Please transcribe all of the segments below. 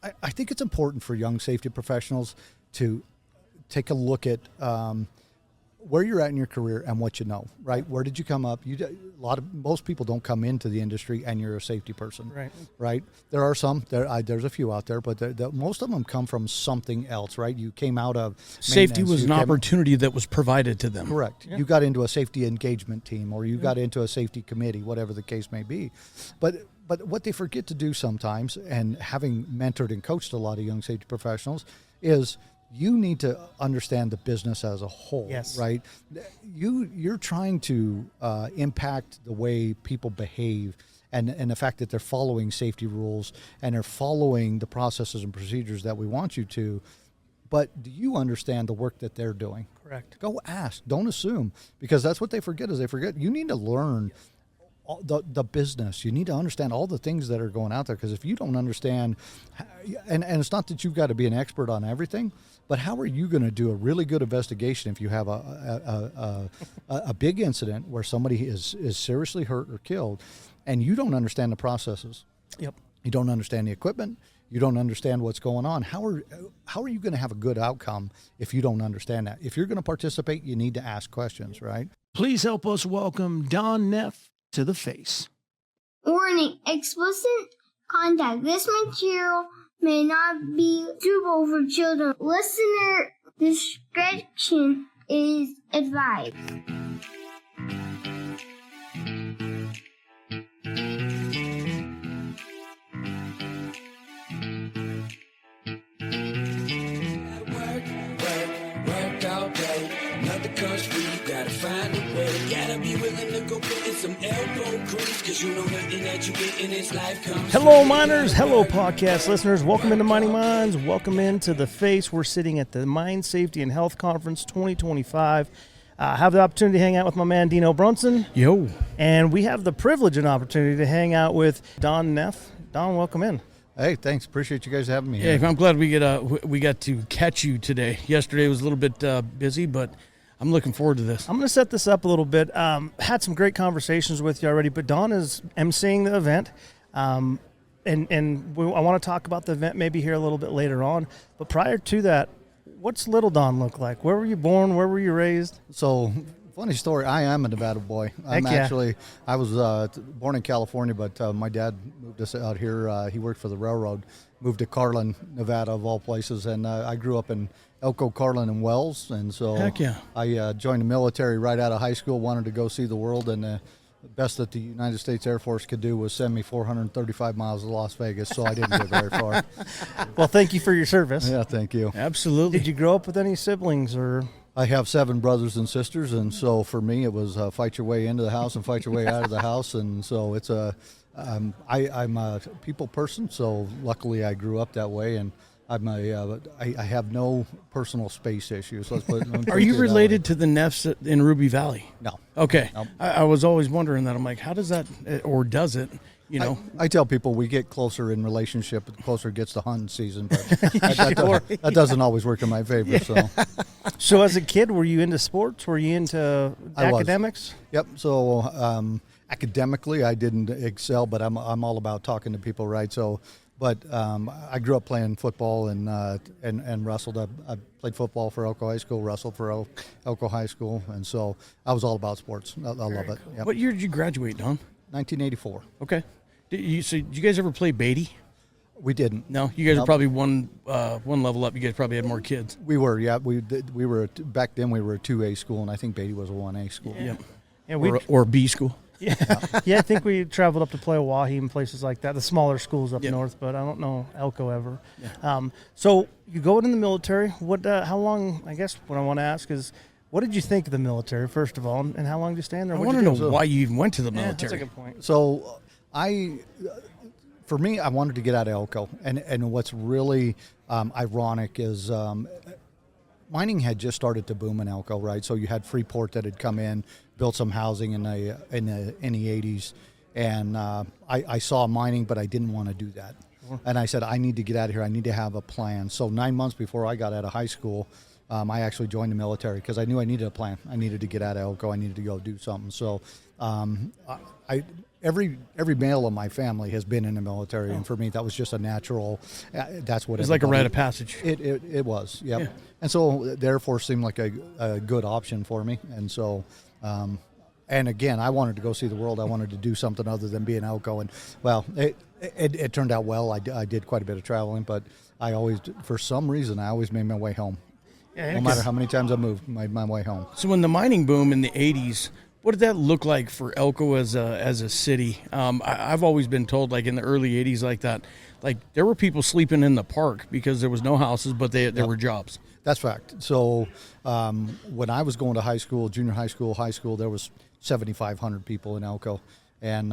I think it's important for young safety professionals to take a look at where you're at in your career and what you know, right? Where did you come up? Most people don't come into the industry and you're a safety person, right? There are some, there's a few out there, but most of them come from something else, right? You came out of safety was an opportunity that was provided to them. Correct. Yeah. You got into a safety engagement team, or you got into a safety committee, whatever the case may be. But what they forget to do sometimes, and having mentored and coached a lot of young safety professionals, is you need to understand the business as a whole, right? You're trying to impact the way people behave and the fact that they're following safety rules and they're following the processes and procedures that we want you to. But do you understand the work that they're doing? Correct. Go ask. Don't assume, because that's what they forget. You need to learn the business. You need to understand all the things that are going out there, because if you don't understand, and it's not that you've got to be an expert on everything, but how are you going to do a really good investigation if you have a big incident where somebody is seriously hurt or killed, and you don't understand the processes? Yep. You don't understand the equipment. You don't understand what's going on. How are you going to have a good outcome if you don't understand that? If you're going to participate, you need to ask questions, right? Please help us welcome Don Neff to the face. Warning, explicit content. This material may not be suitable for children. Listener discretion is advised. Work all day. Nothing comes free. You gotta find a way. Gotta be willing to go put in some elbow grease, cause you know nothing that you get in this life comes. Hello, miners. Hello, podcast listeners. Welcome into Mining Minds. Welcome into the face. We're sitting at the Mine Safety and Health Conference 2025. Have the opportunity to hang out with my man Dino Brunson. Yo. And we have the privilege and opportunity to hang out with Don Neff. Don, welcome in. Hey, thanks. Appreciate you guys having me. Yeah, I'm glad we got to catch you today. Yesterday was a little bit busy, but I'm looking forward to this. I'm going to set this up a little bit. Had some great conversations with you already, but Don is emceeing the event. I want to talk about the event maybe here a little bit later on. But prior to that, what's little Don look like? Where were you born? Where were you raised? So, funny story. I am a Nevada boy. I was born in California, but my dad moved us out here. He worked for the railroad, moved to Carlin, Nevada, of all places. And I grew up in Elko, Carlin, and Wells. And so I joined the military right out of high school, wanted to go see the world. And the best that the United States Air Force could do was send me 435 miles to Las Vegas, so I didn't get very far. Well, thank you for your service. Yeah, thank you. Absolutely. Did you grow up with any siblings or? I have 7 brothers and sisters, and so for me it was fight your way into the house and fight your way out of the house, and so it's I'm a people person, so luckily I grew up that way, and I have no personal space issues. Let's put it, Are you related to the Neffs in Ruby Valley? No. Okay. Nope. I was always wondering that. I'm like, how does that, or does it? You know, I tell people we get closer in relationship the closer it gets to hunting season, but that doesn't always work in my favor. Yeah. So as a kid, were you into sports? Were you into academics? Yep. So academically, I didn't excel, but I'm all about talking to people, right? So, but I grew up playing football and wrestled. I played football for Elko High School, wrestled for Elko High School, and so I was all about sports. I love it. Cool. Yep. What year did you graduate, Don? 1984. Okay. Did you guys ever play Beatty? We didn't. No, you guys are probably one level up. You guys probably had more kids. We were, yeah. We were back then. We were a 2A school, and I think Beatty was a 1A school. Yeah. Or B school. Yeah. Yeah. I think we traveled up to play Oahe and places like that. The smaller schools up north, but I don't know Elko ever. Yeah. So you go in the military. What? How long? I guess what I want to ask is, what did you think of the military, first of all, and how long did you stand there? I want to know why you even went to the military. That's a good point. So for me, I wanted to get out of Elko. And what's really ironic is mining had just started to boom in Elko, right? So you had Freeport that had come in, built some housing in the 80s. And I saw mining, but I didn't want to do that. Sure. And I said, I need to get out of here. I need to have a plan. So 9 months before I got out of high school, I actually joined the military because I knew I needed a plan. I needed to get out of Elko. I needed to go do something. So every male in my family has been in the military, and for me that was just a natural. That's what It's like a rite of passage. It was, yep. Yeah. And so the Air Force seemed like a good option for me, and so. And again, I wanted to go see the world. I wanted to do something other than be in Elko. And, well, it turned out well. I did quite a bit of traveling, but I always, for some reason, I always made my way home. Yeah, No matter how many times I moved, made my way home. So when the mining boom in the 80s, what did that look like for Elko as a city? I've always been told, like in the early 80s like that, like there were people sleeping in the park because there was no houses, but there were jobs. That's fact. So when I was going to high school, junior high school, there was 7,500 people in Elko. And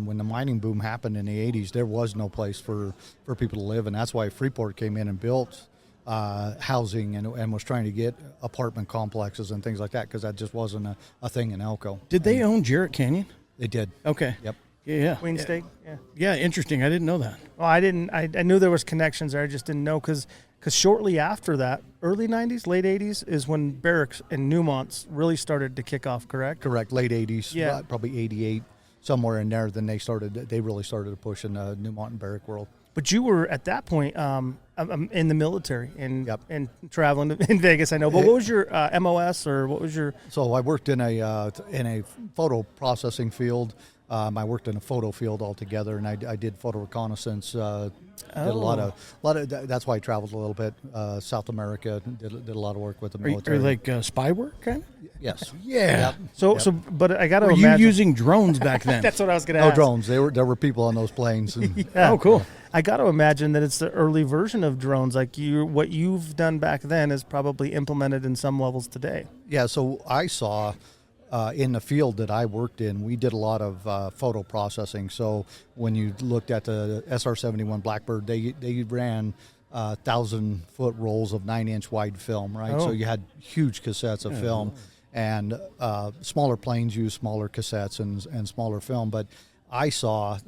when the mining boom happened in the 80s, there was no place for people to live. And that's why Freeport came in and built housing and was trying to get apartment complexes and things like that, because that just wasn't a thing in Elko. Did they own Jarrett Canyon? They did. Okay. Yep. Yeah. Queen State. Yeah. Yeah, interesting. I didn't know that. Well, I didn't. I knew there was connections there. I just didn't know because shortly after that, early 90s, late 80s, is when barracks and Newmont's really started to kick off, correct? Correct. Late 80s, Yeah. probably 88, somewhere in there. Then they really started to push in the Newmont and barrack world. But you were, at that point, in the military and Yep. and traveling in Vegas, I know. But what was your MOS, or what was your... So I worked in a photo processing field. I worked in a photo field altogether, and I did photo reconnaissance. Did a lot of. That's why I traveled a little bit. South America, did a lot of work with the Are you military. like spy work, kind of? Yes. Yeah. Yep. But I got to Were imagine... you using drones back then? That's what I was going to No ask. drones. There were people on those planes. And Yeah. Oh, cool. I got to imagine that it's the early version of drones. Like what you've done back then is probably implemented in some levels today. Yeah. So I saw. In the field that I worked in, we did a lot of photo processing. So when you looked at the SR-71 Blackbird, they ran 1,000-foot rolls of 9-inch wide film, right? Oh. So you had huge cassettes of film, and smaller planes use smaller cassettes and smaller film. But I saw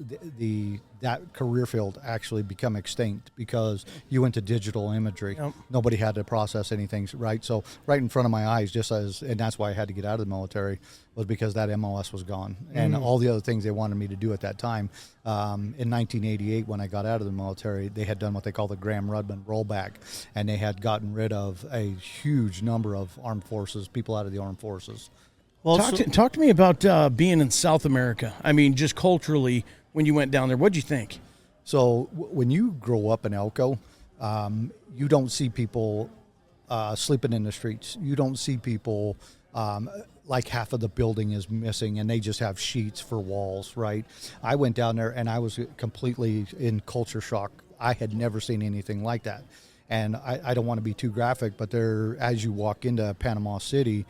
that career field actually become extinct because you went to digital imagery. Yep. Nobody had to process anything, right? So right in front of my eyes, and that's why I had to get out of the military, was because that MOS was gone. And all the other things they wanted me to do at that time. In 1988, when I got out of the military, they had done what they call the Graham-Rudman rollback, and they had gotten rid of a huge number of armed forces, people out of the armed forces. Well, Talk to me about being in South America. I mean, just culturally, when you went down there, what'd you think? So when you grow up in Elko, you don't see people sleeping in the streets. You don't see people like half of the building is missing and they just have sheets for walls, right? I went down there and I was completely in culture shock. I had never seen anything like that. And I don't want to be too graphic, but there, as you walk into Panama City,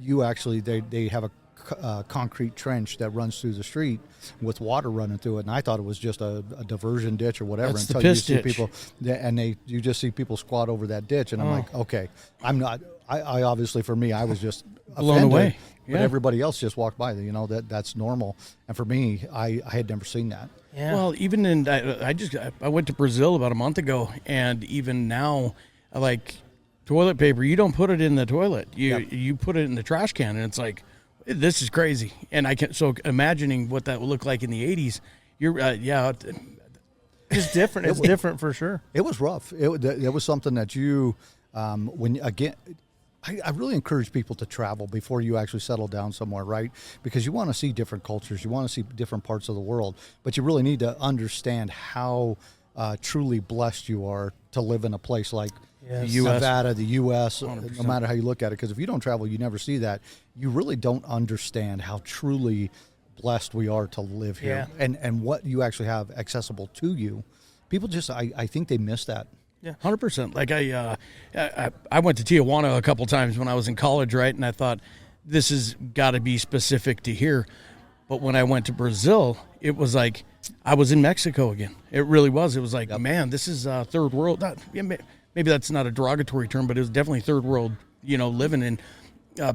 you actually, they have a concrete trench that runs through the street with water running through it, and I thought it was just a diversion ditch or whatever. That's the until you piss see ditch. people, and you just see people squat over that ditch, and I'm like, okay, I'm not. I obviously, for me, I was just Blown offended, away. but Yeah. everybody else just walked by. That's normal, and for me, I had never seen that. yeah. Well, even in I went to Brazil about a month ago, and even now, like toilet paper, you don't put it in the toilet. You put it in the trash can, and it's like, this is crazy. And so imagining what that would look like in the 80s, it's different. It's different for sure. It was rough. It was something that I really encourage people to travel before you actually settle down somewhere, right? Because you want to see different cultures. You want to see different parts of the world. But you really need to understand how truly blessed you are to live in a place like Yes. Nevada, the U.S., 100%. no matter how you look at it. Because if you don't travel, you never see that. You really don't understand how truly blessed we are to live here, and what you actually have accessible to you. People just, I think they miss that. Yeah, 100%. Like I went to Tijuana a couple times when I was in college, right? And I thought, this has got to be specific to here. But when I went to Brazil, it was like I was in Mexico again. It really was. It was like, man, this is third world. Maybe that's not a derogatory term, but it was definitely third world, living and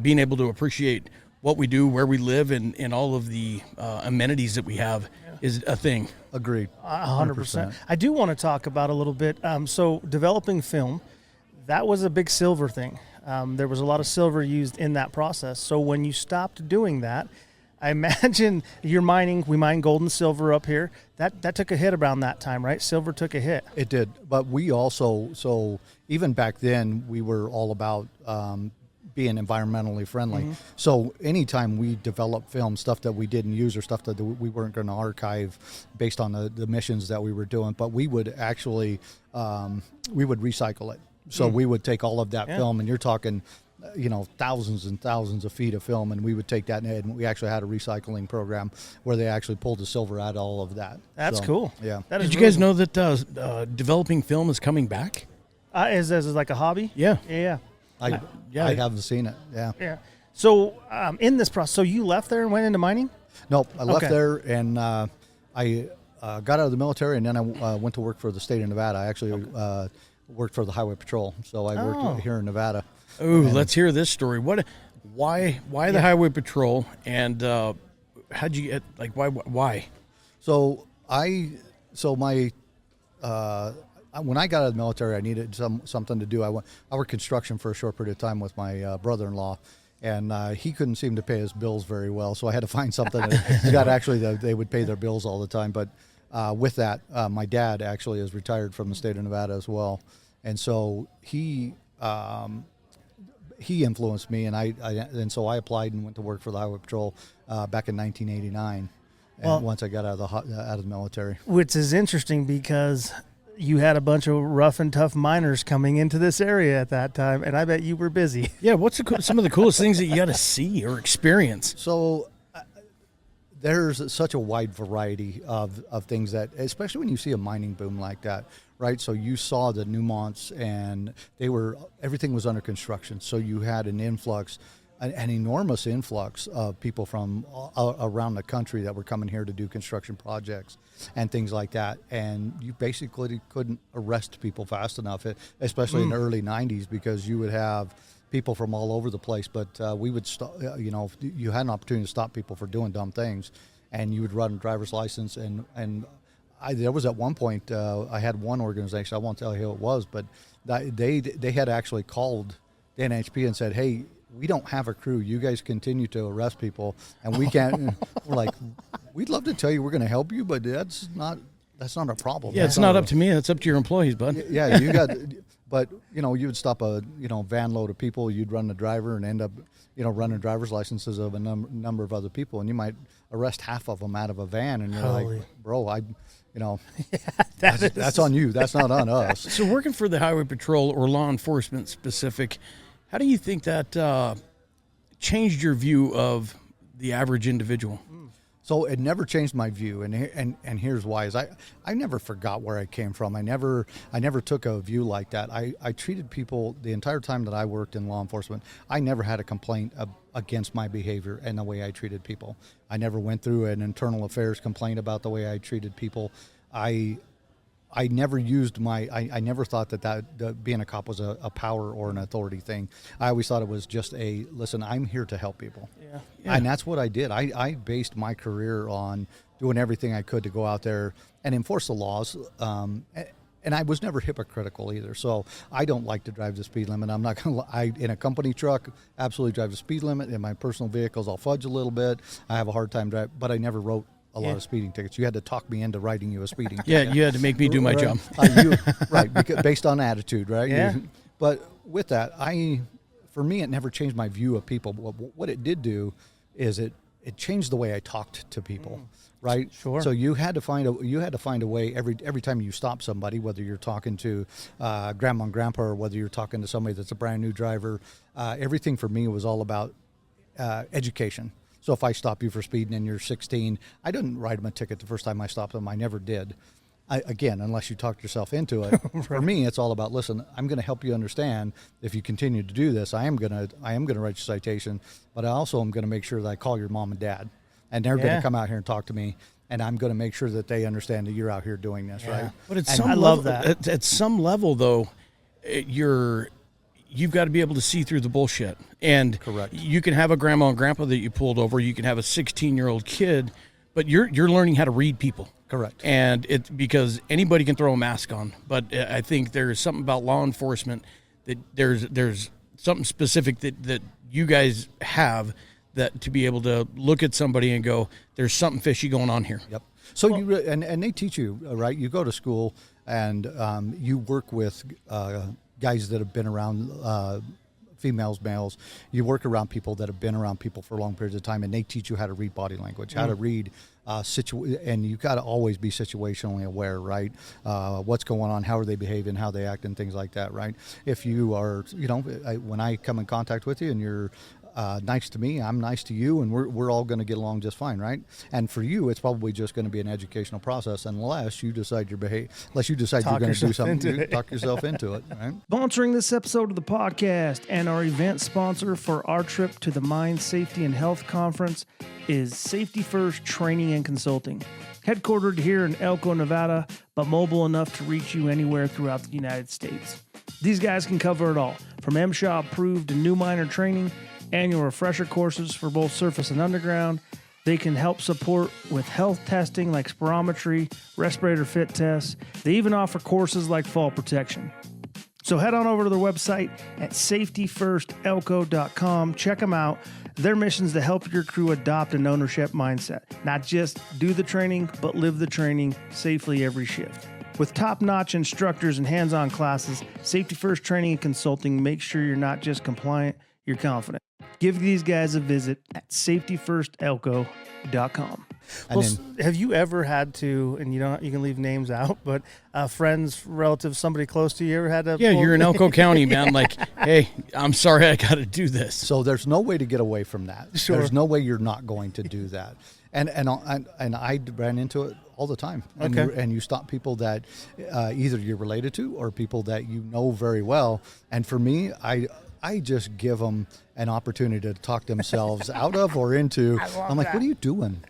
being able to appreciate what we do, where we live, and all of the amenities that we have is a thing. Agreed. 100%. I do want to talk about a little bit. So developing film, that was a big silver thing. There was a lot of silver used in that process. So when you stopped doing that, I imagine we mine gold and silver up here. That took a hit around that time, right? Silver took a hit. It did. But we also, so even back then, we were all about being environmentally friendly. Mm-hmm. So anytime we developed film, stuff that we didn't use or stuff that we weren't going to archive based on the missions that we were doing, but we would actually, we would recycle it. So we would take all of that film, and you're talking, thousands and thousands of feet of film, and we would take that, and we actually had a recycling program where they actually pulled the silver out of all of that. That's So, cool. Yeah. That Did is you really guys know that developing film is coming back? Is like a hobby? Yeah. Yeah. I haven't seen it. Yeah. Yeah. So in this process, so you left there and went into mining? Nope. I left Okay. there, and I got out of the military, and then I went to work for the state of Nevada. I actually worked for the Highway Patrol, so I worked here in Nevada. Ooh, let's hear this story. Why the Highway Patrol, and how'd you get, like, why? So when I got out of the military, I needed something to do. I worked construction for a short period of time with my brother-in-law, and he couldn't seem to pay his bills very well. So I had to find something that they would pay their bills all the time. But with that, my dad actually is retired from the state of Nevada as well, and so he influenced me, and so I applied and went to work for the Highway Patrol back in 1989. And once I got out of the military, Which is interesting because you had a bunch of rough and tough miners coming into this area at that time, and I bet you were busy. Yeah, what's some of the coolest things that you got to see or experience? so there's such a wide variety of things that, especially when you see a mining boom like that, right? So you saw the Newmonts, and everything was under construction. So you had an influx, an enormous influx of people from around the country that were coming here to do construction projects and things like that. And you basically couldn't arrest people fast enough, especially in the early 90s, because you would have people from all over the place. But we would stop, you had an opportunity to stop people for doing dumb things, and you would run a driver's license. And there was at one point, I had one organization, I won't tell you who it was, but they had actually called the NHP and said, hey, we don't have a crew. You guys continue to arrest people, and we can't. We're like, we'd love to tell you we're going to help you, but that's not a problem. Yeah, it's not up to me. It's up to your employees, bud. Yeah, you got. But you would stop a van load of people. You'd run the driver and end up running driver's licenses of a number of other people, and you might arrest half of them out of a van, and you're like, bro, that's on you. That's not on us. So working for the Highway Patrol or law enforcement specific, how do you think that changed your view of the average individual? So it never changed my view, and here's why: is I never forgot where I came from. I never took a view like that. I treated people the entire time that I worked in law enforcement. I never had a complaint against my behavior and the way I treated people. I never went through an internal affairs complaint about the way I treated people. I never used I never thought that being a cop was a power or an authority thing. I always thought it was just listen, I'm here to help people. Yeah. And that's what I did. I based my career on doing everything I could to go out there and enforce the laws. And I was never hypocritical either. So I don't like to drive the speed limit. I'm not going to, in a company truck, absolutely drive the speed limit. In my personal vehicles, I'll fudge a little bit. I have a hard time driving, but I never wrote a lot of speeding tickets. You had to talk me into writing you a speeding ticket. Yeah, you had to make me do my job. Right, because, based on attitude, right? Yeah. But with that, for me, it never changed my view of people. What it did do is it changed the way I talked to people, right? Sure. So you had to find a way every time you stop somebody, whether you're talking to grandma and grandpa or whether you're talking to somebody that's a brand new driver. Everything for me was all about education. So if I stop you for speeding and you're 16, I didn't write them a ticket the first time I stopped them. I never did. Again, unless you talked yourself into it. Right. For me, it's all about, listen, I'm going to help you understand if you continue to do this, I am going to write you a citation, but I also am going to make sure that I call your mom and dad, and they're going to come out here and talk to me, and I'm going to make sure that they understand that you're out here doing this, right? But I love that. At some level, though, you've got to be able to see through the bullshit. And correct. You can have a grandma and grandpa that you pulled over. You can have a 16-year-old kid, but you're learning how to read people. Correct. And it's because anybody can throw a mask on. But I think there's something about law enforcement that there's something specific that you guys have that to be able to look at somebody and go, there's something fishy going on here. Yep. So and they teach you, right? You go to school and you work with guys that have been around females, males. You work around people that have been around people for long periods of time, and they teach you how to read body language, how to read and you got to always be situationally aware, right? What's going on, how are they behaving, how they act, and things like that, right? If you are, when I come in contact with you and you're nice to me, I'm nice to you, and we're all going to get along just fine, right? And for you, it's probably just going to be an educational process unless you decide you're going to do something, talk yourself into it, right? Sponsoring this episode of the podcast and our event sponsor for our trip to the Mine Safety and Health Conference is Safety First Training and Consulting. Headquartered here in Elko, Nevada, but mobile enough to reach you anywhere throughout the United States. These guys can cover it all, from MSHA approved to new miner training, annual refresher courses for both surface and underground. They can help support with health testing like spirometry, respirator fit tests. They even offer courses like fall protection. So head on over to their website at safetyfirstelko.com. Check them out. Their mission is to help your crew adopt an ownership mindset. Not just do the training, but live the training safely every shift. With top-notch instructors and hands-on classes, Safety First Training and Consulting makes sure you're not just compliant, you're confident. Give these guys a visit at safetyfirstelko.com. Well, have you ever had to, and you can leave names out, but friends, relatives, somebody close to you ever had to? Yeah, you're in Elko County, man. Like, hey, I'm sorry, I got to do this. So there's no way to get away from that. Sure. There's no way you're not going to do that. And I ran into it all the time. Okay. And you stop people that either you're related to or people that you know very well. And for me, I just give them an opportunity to talk themselves out of or into. I'm like, what are you doing?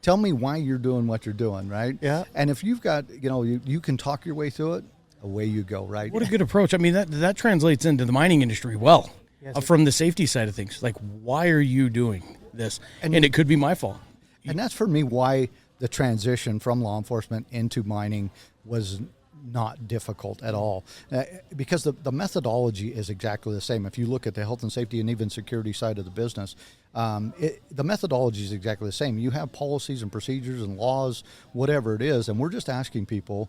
Tell me why you're doing what you're doing, right? Yeah. And if you've got, you can talk your way through it, away you go, right? What a good approach. I mean, that translates into the mining industry well, Yes. from the safety side of things. Like, why are you doing this? And it could be my fault. And that's for me why the transition from law enforcement into mining was not difficult at all, because the methodology is exactly the same. If you look at the health and safety and even security side of the business, the methodology is exactly the same. You have policies and procedures and laws, whatever it is, and we're just asking people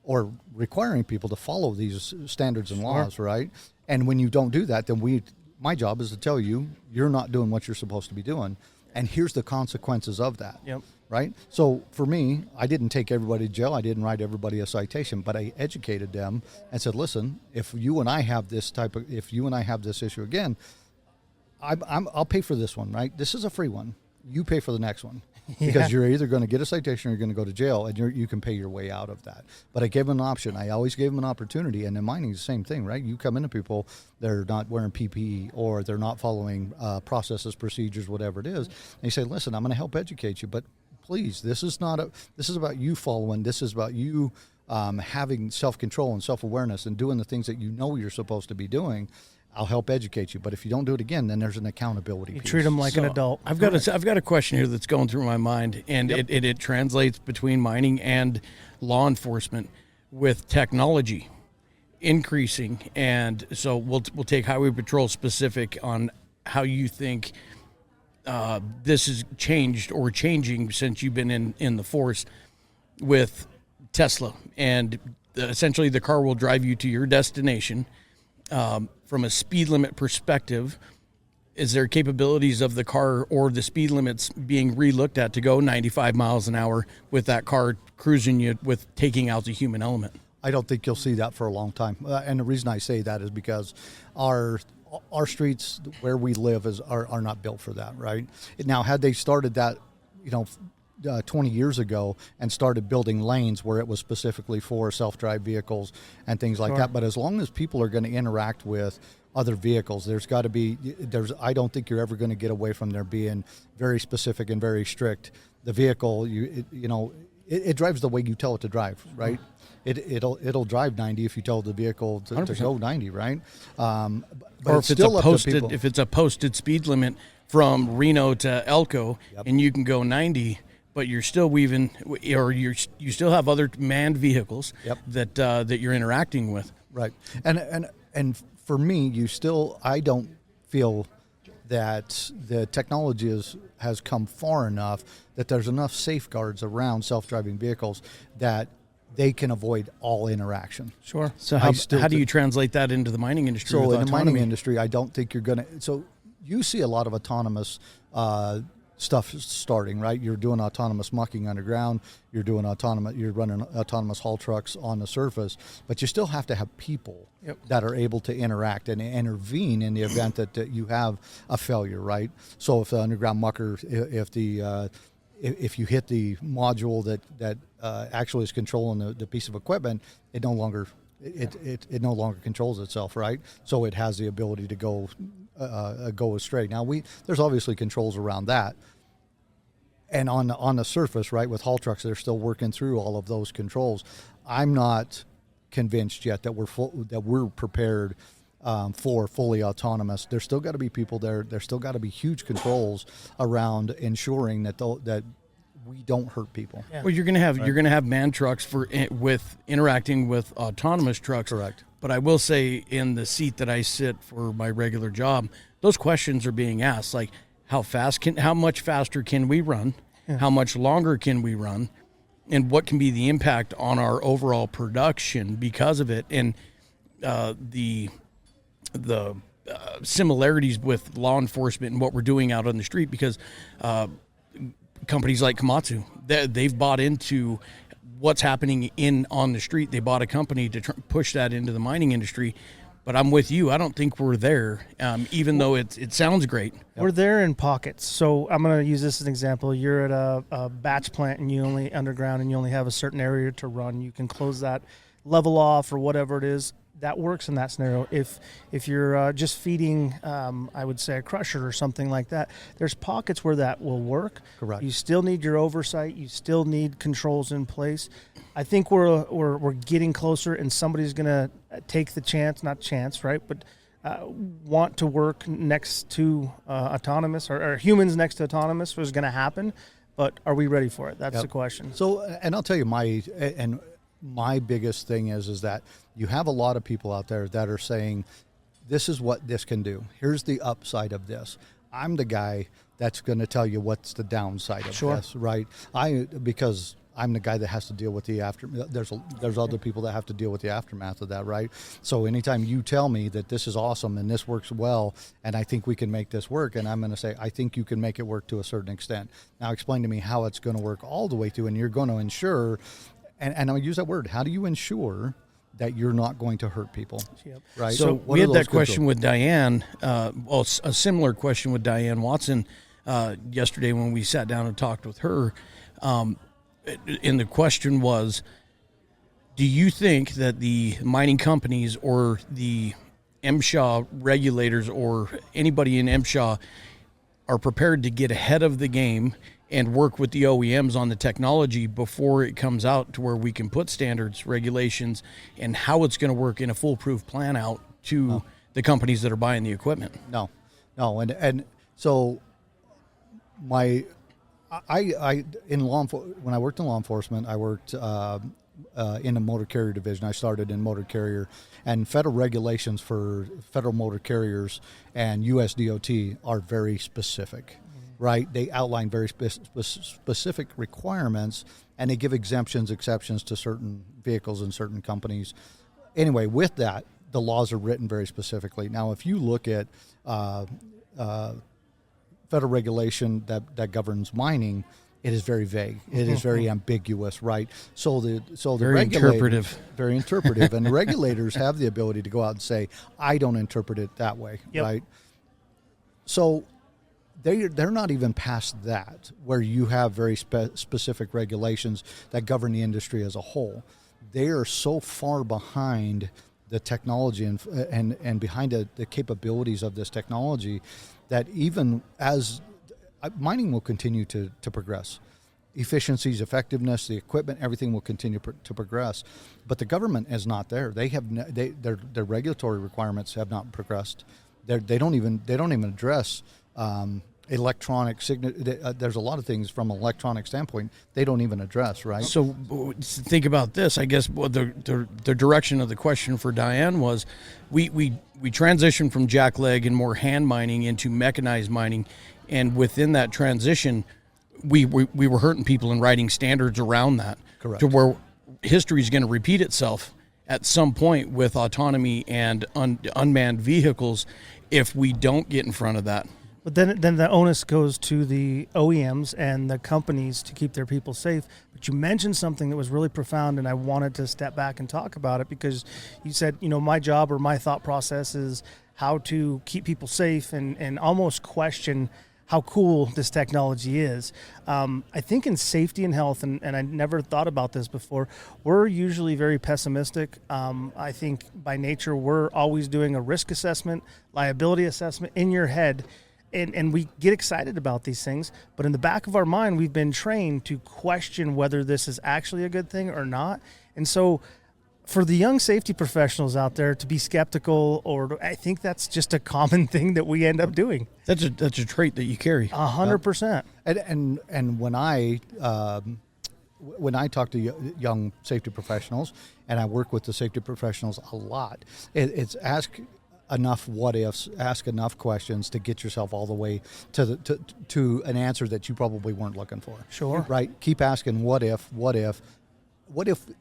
or requiring people to follow these standards and laws, right? And when you don't do that, then my job is to tell you, you're not doing what you're supposed to be doing, and here's the consequences of that. Yep. Right? So for me, I didn't take everybody to jail. I didn't write everybody a citation, but I educated them and said, listen, if you and I have this issue again, I'll pay for this one, right? This is a free one. You pay for the next one. Because you're either going to get a citation or you're going to go to jail, and you can pay your way out of that. But I gave them an option. I always gave them an opportunity. And in mining, it's the same thing, right? You come into people, they're not wearing PPE or they're not following processes, procedures, whatever it is. And you say, listen, I'm going to help educate you, but please, this is about you following. This is about you having self-control and self-awareness and doing the things that you know you're supposed to be doing. I'll help educate you, but if you don't do it again, then there's an accountability piece. Treat them like an adult. I've got a question here that's going through my mind, and it translates between mining and law enforcement with technology increasing. And so we'll take Highway Patrol specific on how you think this has changed or changing since you've been in the force with Tesla, and essentially the car will drive you to your destination. From a speed limit perspective, is there capabilities of the car or the speed limits being re-looked at to go 95 miles an hour with that car cruising you with taking out the human element? I don't think you'll see that for a long time. And the reason I say that is because our streets where we live are not built for that, right? Now, had they started that, 20 years ago and started building lanes where it was specifically for self-drive vehicles and things like that. But as long as people are going to interact with other vehicles, I don't think you're ever going to get away from there being very specific and very strict. The vehicle, it drives the way you tell it to drive, right? It'll drive 90 if you tell the vehicle to go 90, right? But or it's still up to people. If it's a posted speed limit from Reno to Elko, and you can go 90, but you're still weaving, or you still have other manned vehicles that you're interacting with. Right, and for me, I don't feel that the technology has come far enough that there's enough safeguards around self-driving vehicles that they can avoid all interaction. Sure. So how do you translate that into the mining industry? So with in the autonomy? mining industry, I don't think you're going to. So you see a lot of autonomous stuff starting, right? You're doing autonomous mucking underground. You're running autonomous haul trucks on the surface, but you still have to have people that are able to interact and intervene in the event that you have a failure, right? So if the underground mucker, if you hit the module that actually is controlling the piece of equipment, it no longer controls itself, right? So it has the ability to go astray. Now there's obviously controls around that, and on the surface, right, with haul trucks, they're still working through all of those controls. I'm not convinced yet that we're prepared for fully autonomous. There's still got to be people there. There's still got to be huge controls around ensuring that we don't hurt people. Yeah. Well, you're going to have man trucks with interacting with autonomous trucks. Correct. But I will say, in the seat that I sit for my regular job, those questions are being asked, like how much faster can we run? Yeah. How much longer can we run? And what can be the impact on our overall production because of it? And the similarities with law enforcement and what we're doing out on the street, because companies like Komatsu, they've bought into what's happening on the street. They bought a company to push that into the mining industry. But I'm with you. I don't think we're there, even though it sounds great. We're there in pockets. So I'm going to use this as an example. You're at a batch plant and you only underground and you only have a certain area to run. You can close that level off or whatever it is. That works in that scenario. If you're just feeding, I would say, a crusher or something like that, there's pockets where that will work. Correct. You still need your oversight. You still need controls in place. I think we're getting closer, and somebody's going to take the chance, not chance, right, but want to work next to autonomous or humans next to autonomous is going to happen. But are we ready for it? That's the question. So, and I'll tell you my biggest thing is that you have a lot of people out there that are saying, this is what this can do. Here's the upside of this. I'm the guy that's going to tell you what's the downside of this, right? Because I'm the guy that has to deal with the there's other people that have to deal with the aftermath of that, right? So anytime you tell me that this is awesome and this works well and I think we can make this work, and I'm going to say, I think you can make it work to a certain extent. Now explain to me how it's going to work all the way through, and you're going to ensure, and I'll use that word, how do you ensure that you're not going to hurt people, right? So we had that question with Diane, a similar question with Diane Watson yesterday when we sat down and talked with her. And the question was, do you think that the mining companies or the MSHA regulators or anybody in MSHA are prepared to get ahead of the game and work with the OEMs on the technology before it comes out to where we can put standards, regulations, and how it's going to work in a foolproof plan out to the companies that are buying the equipment? No. And so when I worked in law enforcement, I worked in the motor carrier division. I started in motor carrier, and federal regulations for federal motor carriers and US DOT are very specific, right? They outline very specific requirements, and they give exceptions to certain vehicles and certain companies. Anyway, with that, the laws are written very specifically. Now, if you look at federal regulation that governs mining, it is very vague. It is very ambiguous, right? So the very interpretive, and the regulators have the ability to go out and say, I don't interpret it that way, right? So they're not even past that, where you have very specific regulations that govern the industry as a whole. They are so far behind the technology and behind the capabilities of this technology that even as mining will continue to progress, efficiencies, effectiveness, the equipment, everything will continue to progress, but the government is not there. Their regulatory requirements have not progressed. They don't even address electronic there's a lot of things from an electronic standpoint they don't even address, right? So think about this. I guess the direction of the question for Diane was, we transitioned from jackleg and more hand mining into mechanized mining, and within that transition, we were hurting people and writing standards around that. Correct. To where history is going to repeat itself at some point with autonomy and unmanned vehicles if we don't get in front of that. But then the onus goes to the OEMs and the companies to keep their people safe. But you mentioned something that was really profound, and I wanted to step back and talk about it because you said, my job or my thought process is how to keep people safe and almost question how cool this technology is. I think in safety and health, and I never thought about this before, we're usually very pessimistic. I think by nature we're always doing a risk assessment, liability assessment in your head. And we get excited about these things, but in the back of our mind, we've been trained to question whether this is actually a good thing or not. And so for the young safety professionals out there to be skeptical, I think that's just a common thing that we end up doing. That's a trait that you carry. 100%. And when I talk to young safety professionals, and I work with the safety professionals a lot, it's ask enough what ifs, ask enough questions to get yourself all the way to an answer that you probably weren't looking for. Sure. Right? Keep asking what if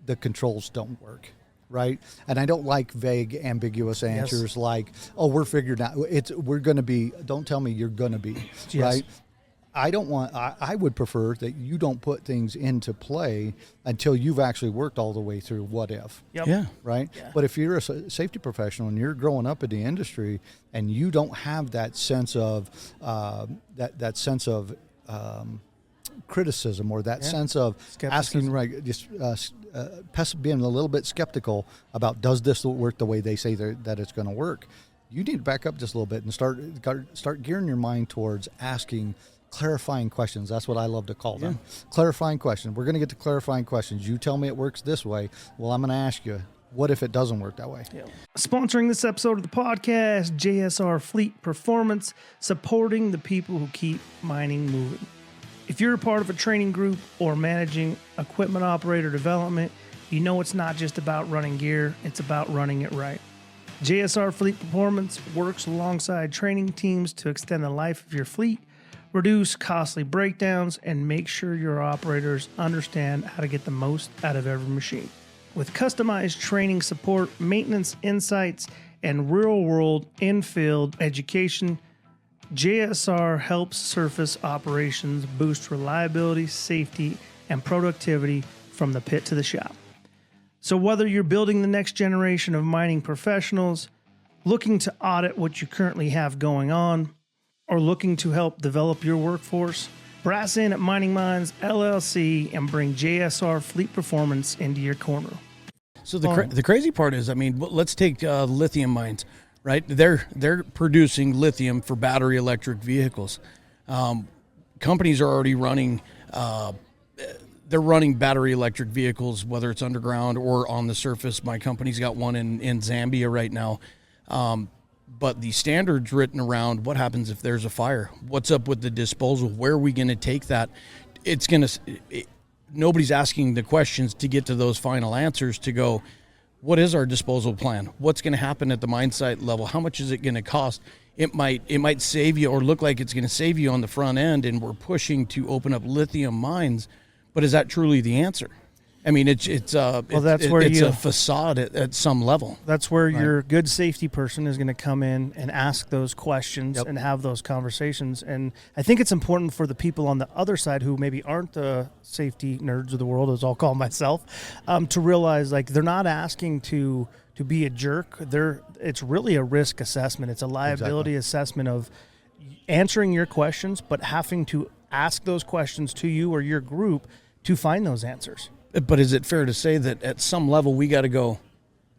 the controls don't work, right? And I don't like vague, ambiguous answers like, "Oh, we're figured out. We're going to be." Don't tell me you're going to be, right? I would prefer that you don't put things into play until you've actually worked all the way through what if. Yep. Yeah. Right. Yeah. But if you're a safety professional and you're growing up in the industry and you don't have that sense of criticism or that sense of asking, right, just being a little bit skeptical about, does this work the way they say that it's going to work? You need to back up just a little bit and start gearing your mind towards asking clarifying questions. That's what I love to call them. Clarifying questions. We're going to get to clarifying questions. You tell me it works this way. Well, I'm going to ask you, what if it doesn't work that way? Yeah. Sponsoring this episode of the podcast, JSR Fleet Performance, supporting the people who keep mining moving. If you're a part of a training group or managing equipment operator development, you know it's not just about running gear, it's about running it right. JSR Fleet Performance works alongside training teams to extend the life of your fleet, reduce costly breakdowns, and make sure your operators understand how to get the most out of every machine. With customized training support, maintenance insights, and real-world in-field education, JSR helps surface operations boost reliability, safety, and productivity from the pit to the shop. So whether you're building the next generation of mining professionals, looking to audit what you currently have going on, or looking to help develop your workforce, brass in at Mining Minds LLC and bring JSR Fleet Performance into your corner. So the crazy part is, I mean, let's take lithium mines, right? They're producing lithium for battery electric vehicles. Companies are already running. They're running battery electric vehicles, whether it's underground or on the surface. My company's got one in Zambia right now. But the standards written around what happens if there's a fire, what's up with the disposal, where are we going to take that? Nobody's asking the questions to get to those final answers to go, what is our disposal plan? What's going to happen at the mine site level? How much is it going to cost? It might save you or look like it's going to save you on the front end, and we're pushing to open up lithium mines, but is that truly the answer? I mean, it's a facade at some level. That's where your good safety person is going to come in and ask those questions and have those conversations. And I think it's important for the people on the other side who maybe aren't the safety nerds of the world, as I'll call myself, to realize like they're not asking to be a jerk. It's really a risk assessment. It's a liability assessment of answering your questions, but having to ask those questions to you or your group to find those answers. But is it fair to say that at some level we got to go,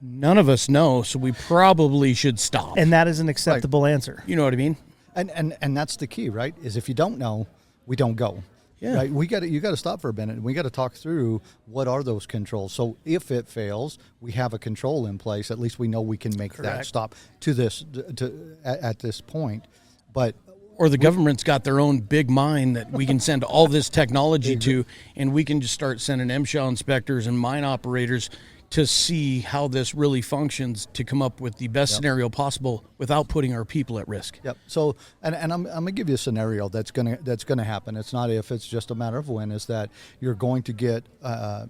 none of us know, so we probably should stop? And that is an acceptable answer. You know what I mean? And that's the key, right? Is if you don't know, we don't go. Yeah. Right? You got to stop for a minute, and we got to talk through what are those controls. So if it fails, we have a control in place. At least we know we can make that stop at this point. But Or the government's got their own big mine that we can send all this technology to, and we can just start sending MSHA inspectors and mine operators to see how this really functions to come up with the best scenario possible without putting our people at risk. Yep. So, and I'm going to give you a scenario that's going to happen. It's not if, it's just a matter of when. Is that you're going to get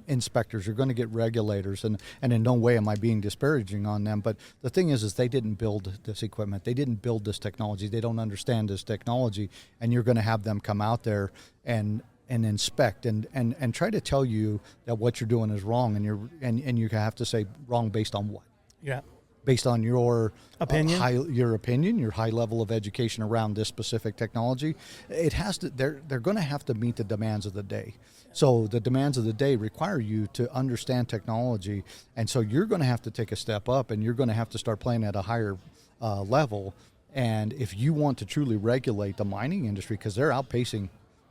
inspectors, you're going to get regulators, and in no way am I being disparaging on them. But the thing is they didn't build this equipment, they didn't build this technology, they don't understand this technology, and you're going to have them come out there and inspect and try to tell you that what you're doing is wrong, and you have to say wrong based on what? Yeah. Based on your opinion, your high level of education around this specific technology. It has to. They're going to have to meet the demands of the day. So the demands of the day require you to understand technology, and so you're going to have to take a step up, and you're going to have to start playing at a higher level. And if you want to truly regulate the mining industry, because they're outpacing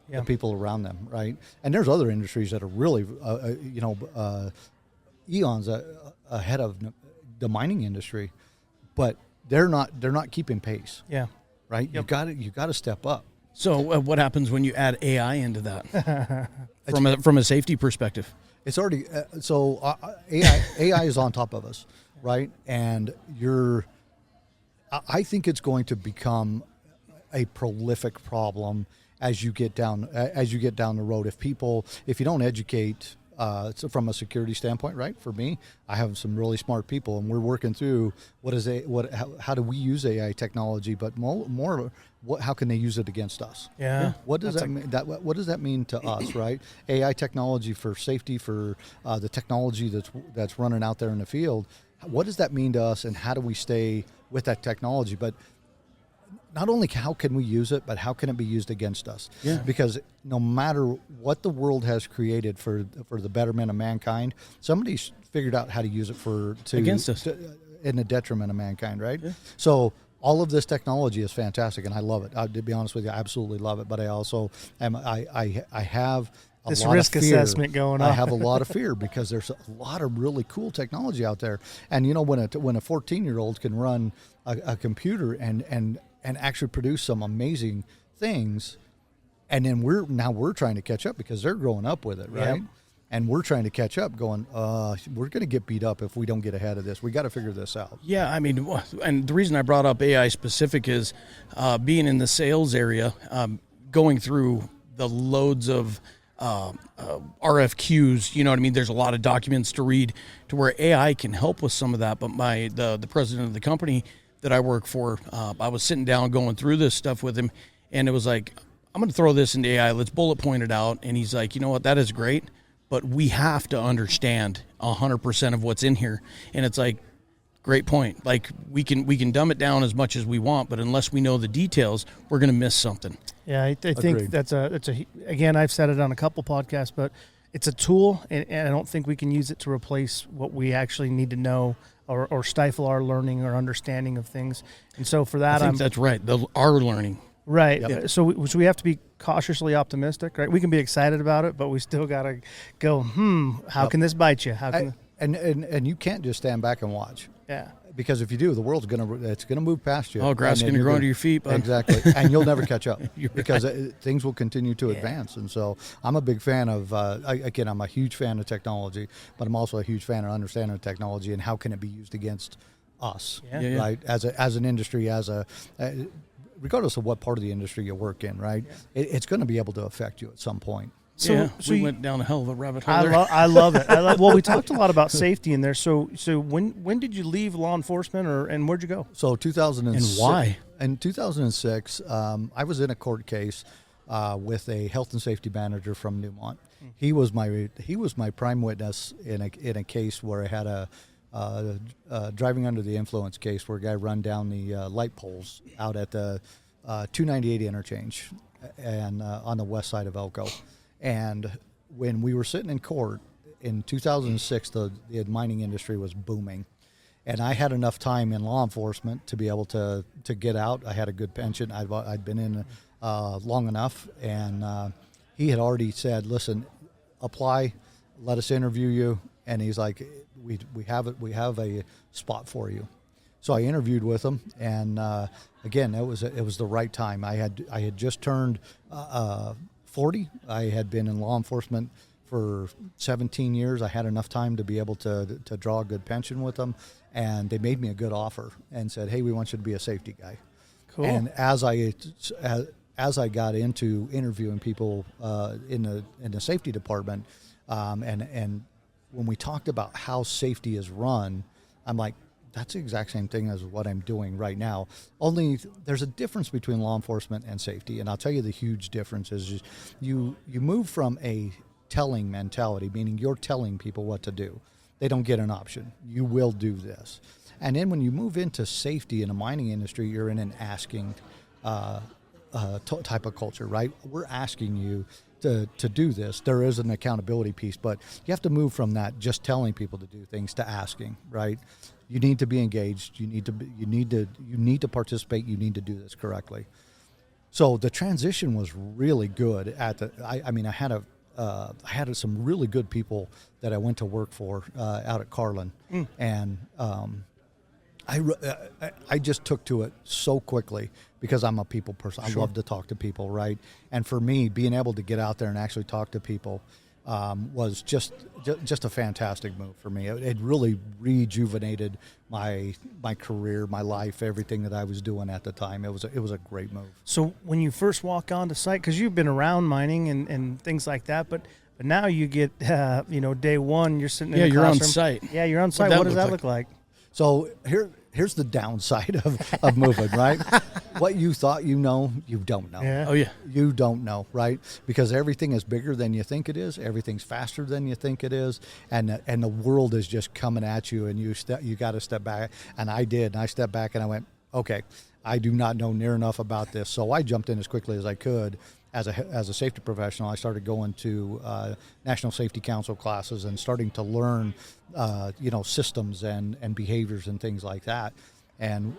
the people around them, right? And there's other industries that are really, eons ahead of the mining industry, but they're not keeping pace. Yeah, right. Yep. You got to step up. So what happens when you add AI into that from a safety perspective? It's already AI is on top of us, right? And I think it's going to become a prolific problem as you get down the road. If you don't educate, so from a security standpoint, right? For me, I have some really smart people, and we're working through how do we use AI technology, but more how can they use it against us? Yeah. What does that mean? What does that mean to us, right? AI technology for safety, for the technology that's running out there in the field. What does that mean to us, and how do we stay with that technology? But not only how can we use it, but how can it be used against us? Yeah. Because no matter what the world has created for the betterment of mankind, somebody's figured out how to use it against us, in the detriment of mankind, right? Yeah. So all of this technology is fantastic, and I love it. To be honest with you, I absolutely love it. But I also I have this risk assessment going on. I have a lot of fear because there's a lot of really cool technology out there, and when a 14-year-old can run a computer and actually produce some amazing things, and then we're trying to catch up because they're growing up with it, right? Yep. And we're trying to catch up, going, we're going to get beat up if we don't get ahead of this. We got to figure this out. Yeah, I mean, and the reason I brought up AI specific is being in the sales area, going through the loads of RFQs, you know what I mean? There's a lot of documents to read to where AI can help with some of that. But the president of the company that I work for, I was sitting down going through this stuff with him, and it was like, I'm going to throw this into AI. Let's bullet point it out. And he's like, you know what? That is great, but we have to understand 100% of what's in here. And it's like, great point. Like we can dumb it down as much as we want, but unless we know the details, we're going to miss something. Yeah, I think that's again, I've said it on a couple podcasts, but it's a tool, and I don't think we can use it to replace what we actually need to know or stifle our learning or understanding of things. And so for that, I think that's right. Our learning. Right. Yep. So we have to be cautiously optimistic, right? We can be excited about it, but we still got to go, how can this bite you? And you can't just stand back and watch. Yeah. Because if you do, the world's going to move past you. Oh, grass is going to grow under your feet, bud. Exactly. And you'll never catch up because things will continue to advance. And so I'm a big fan of, again, I'm a huge fan of technology, but I'm also a huge fan of understanding technology and how can it be used against us, right? As an industry, regardless of what part of the industry you work in, right? Yeah. It's going to be able to affect you at some point. So we went down a hell of a rabbit hole there. I love it. Well, we talked a lot about safety in there. So when did you leave law enforcement, and where'd you go? So 2006. And why? In 2006, I was in a court case with a health and safety manager from Newmont. He was my prime witness in a case where I had a driving under the influence case where a guy run down the light poles out at the 298 interchange and on the west side of Elko. And when we were sitting in court in 2006, the mining industry was booming. And I had enough time in law enforcement to be able to get out. I had a good pension. I'd been in long enough. And he had already said, listen, apply, let us interview you. And he's like, we have a spot for you. So I interviewed with them, and again, it was the right time. I had just turned 40. I had been in law enforcement for 17 years. I had enough time to be able to draw a good pension with them, and they made me a good offer and said, "Hey, we want you to be a safety guy." Cool. And as I got into interviewing people in the safety department, and when we talked about how safety is run, I'm like, that's the exact same thing as what I'm doing right now. Only there's a difference between law enforcement and safety, and I'll tell you the huge difference is you move from a telling mentality, meaning you're telling people what to do. They don't get an option. You will do this. And then when you move into safety in the mining industry, you're in an asking type of culture, right? We're asking you to do this. There is an accountability piece, but you have to move from that just telling people to do things to asking, right? You need to be engaged. You need to participate. You need to do this correctly. So the transition was really good. I had some really good people that I went to work for out at Carlin, and I just took to it so quickly because I'm a people person. I love to talk to people, right? And for me, being able to get out there and actually talk to people was just a fantastic move for me. It really rejuvenated my career, my life, everything that I was doing at the time. It was a great move. So when you first walk onto site, because you've been around mining and things like that, but now you get day one, you're sitting in the you're classroom. on site. Yeah, you're on site. What does that look like? So here's the downside of moving, right? What you thought you know, you don't know. Yeah. Oh, yeah. You don't know, right? Because everything is bigger than you think it is. Everything's faster than you think it is, and the world is just coming at you, and you got to step back. And I did. And I stepped back, and I went, okay, I do not know near enough about this. So I jumped in as quickly as I could. As a safety professional, I started going to National Safety Council classes and starting to learn, systems and behaviors and things like that. And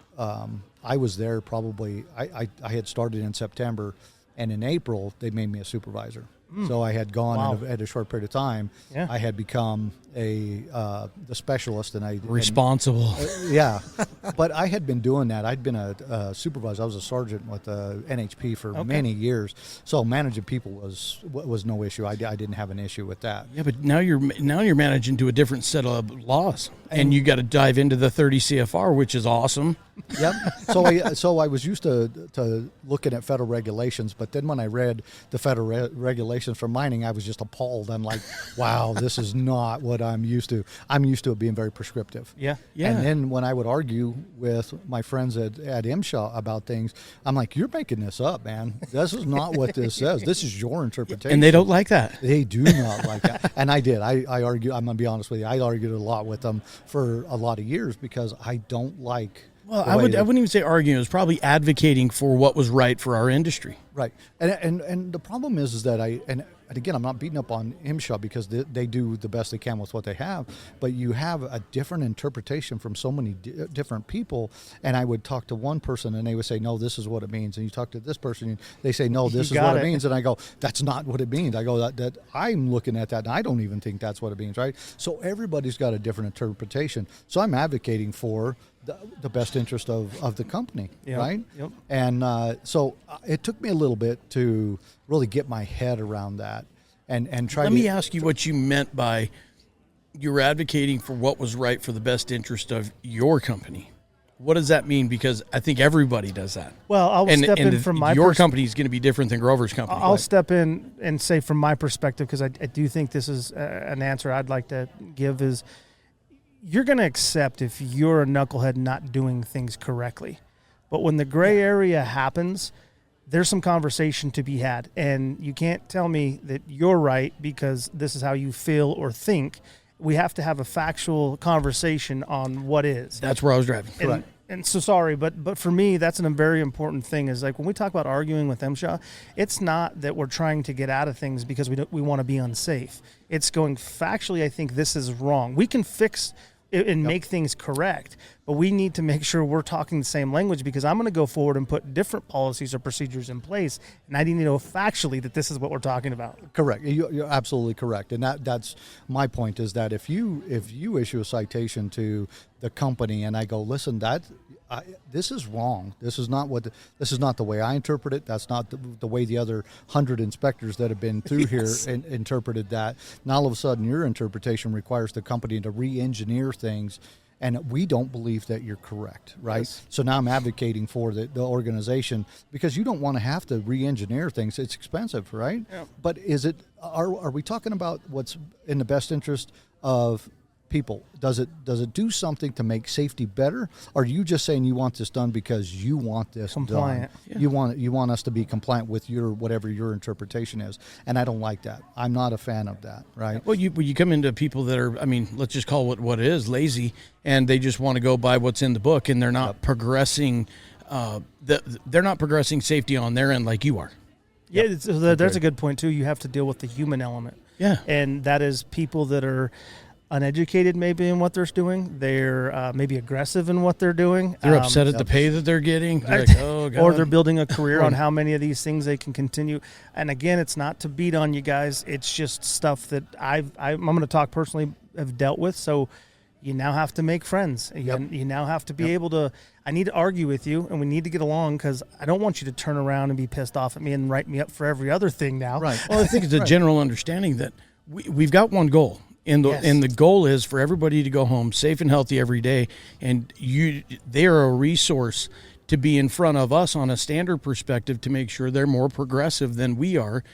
I was there probably, I had started in September, and in April, they made me a supervisor. So I had gone at a short period of time. Yeah. I had become the specialist, and Responsible. yeah, but I had been doing that. I'd been a supervisor. I was a sergeant with NHP for many years, so managing people was no issue. I didn't have an issue with that. Yeah, but now you're managing to a different set of laws, and you got to dive into the 30 CFR, which is awesome. Yep. So I was used to looking at federal regulations, but then when I read the federal regulations for mining, I was just appalled. I'm like, wow, this is not what I'm used to. I'm used to it being very prescriptive. Yeah. And then when I would argue with my friends at MSHA about things, I'm like, you're making this up, man. This is not what this says. This is your interpretation. And they don't like that. They do not like that. And I did. I argue. I'm going to be honest with you. I argued a lot with them for a lot of years because I don't like. Well, I wouldn't even say arguing. It was probably advocating for what was right for our industry. Right. And the problem is that and again, I'm not beating up on MSHA because they do the best they can with what they have, but you have a different interpretation from so many different people. And I would talk to one person and they would say, no, this is what it means. And you talk to this person and they say, no, this is what it means. And I go, that's not what it means. I go, that I'm looking at that and I don't even think that's what it means, right? So everybody's got a different interpretation. So I'm advocating for the best interest of the company, right? Yep. And so it took me a little bit to really get my head around that and try. Let me ask you what you meant by you were advocating for what was right for the best interest of your company. What does that mean? Because I think everybody does that. Well, I'll step in from my your company is going to be different than Grover's company. I'll step in and say from my perspective, because I do think this is an answer I'd like to give is, you're going to accept if you're a knucklehead not doing things correctly. But when the gray area happens, there's some conversation to be had. And you can't tell me that you're right because this is how you feel or think. We have to have a factual conversation on what is. That's where I was driving. Right. And so sorry, but for me, that's a very important thing is like when we talk about arguing with MSHA, it's not that we're trying to get out of things because we want to be unsafe. It's going factually, I think this is wrong. We can fix and make things correct. But we need to make sure we're talking the same language, because I'm going to go forward and put different policies or procedures in place, and I need to know factually that this is what we're talking about. Correct. You're absolutely correct, and that's my point, is that if you issue a citation to the company and I go, listen, this is wrong. This is not the way I interpret it. That's not the way the other 100 inspectors that have been through here interpreted that. Now all of a sudden your interpretation requires the company to re-engineer things, and we don't believe that you're correct, right? Yes. So now I'm advocating for the organization, because you don't want to have to re-engineer things. It's expensive, right? Yeah. But are we talking about what's in the best interest of people? Does it do something to make safety better? Or are you just saying you want this done because you want this compliant done? Yeah. You want us to be compliant with whatever your interpretation is, and I don't like that. I'm not a fan of that, right? Well, you come into people that are, I mean, let's just call it what it is, lazy, and they just want to go by what's in the book, and they're not progressing. They're not progressing safety on their end like you are. Yeah, so there's a good point too. You have to deal with the human element. Yeah, and that is people that are uneducated maybe in what they're doing. They're maybe aggressive in what they're doing. They're upset at the pay that they're getting. They're like, oh, God. Or they're building a career on how many of these things they can continue. And again, it's not to beat on you guys. It's just stuff that I'm going to talk personally, have dealt with. So you now have to make friends. You now have to be able to, I need to argue with you, and we need to get along, because I don't want you to turn around and be pissed off at me and write me up for every other thing now. Right. Well, I think it's a general understanding that we've got one goal. And the goal is for everybody to go home safe and healthy every day. And they're a resource to be in front of us on a standard perspective to make sure they're more progressive than we are,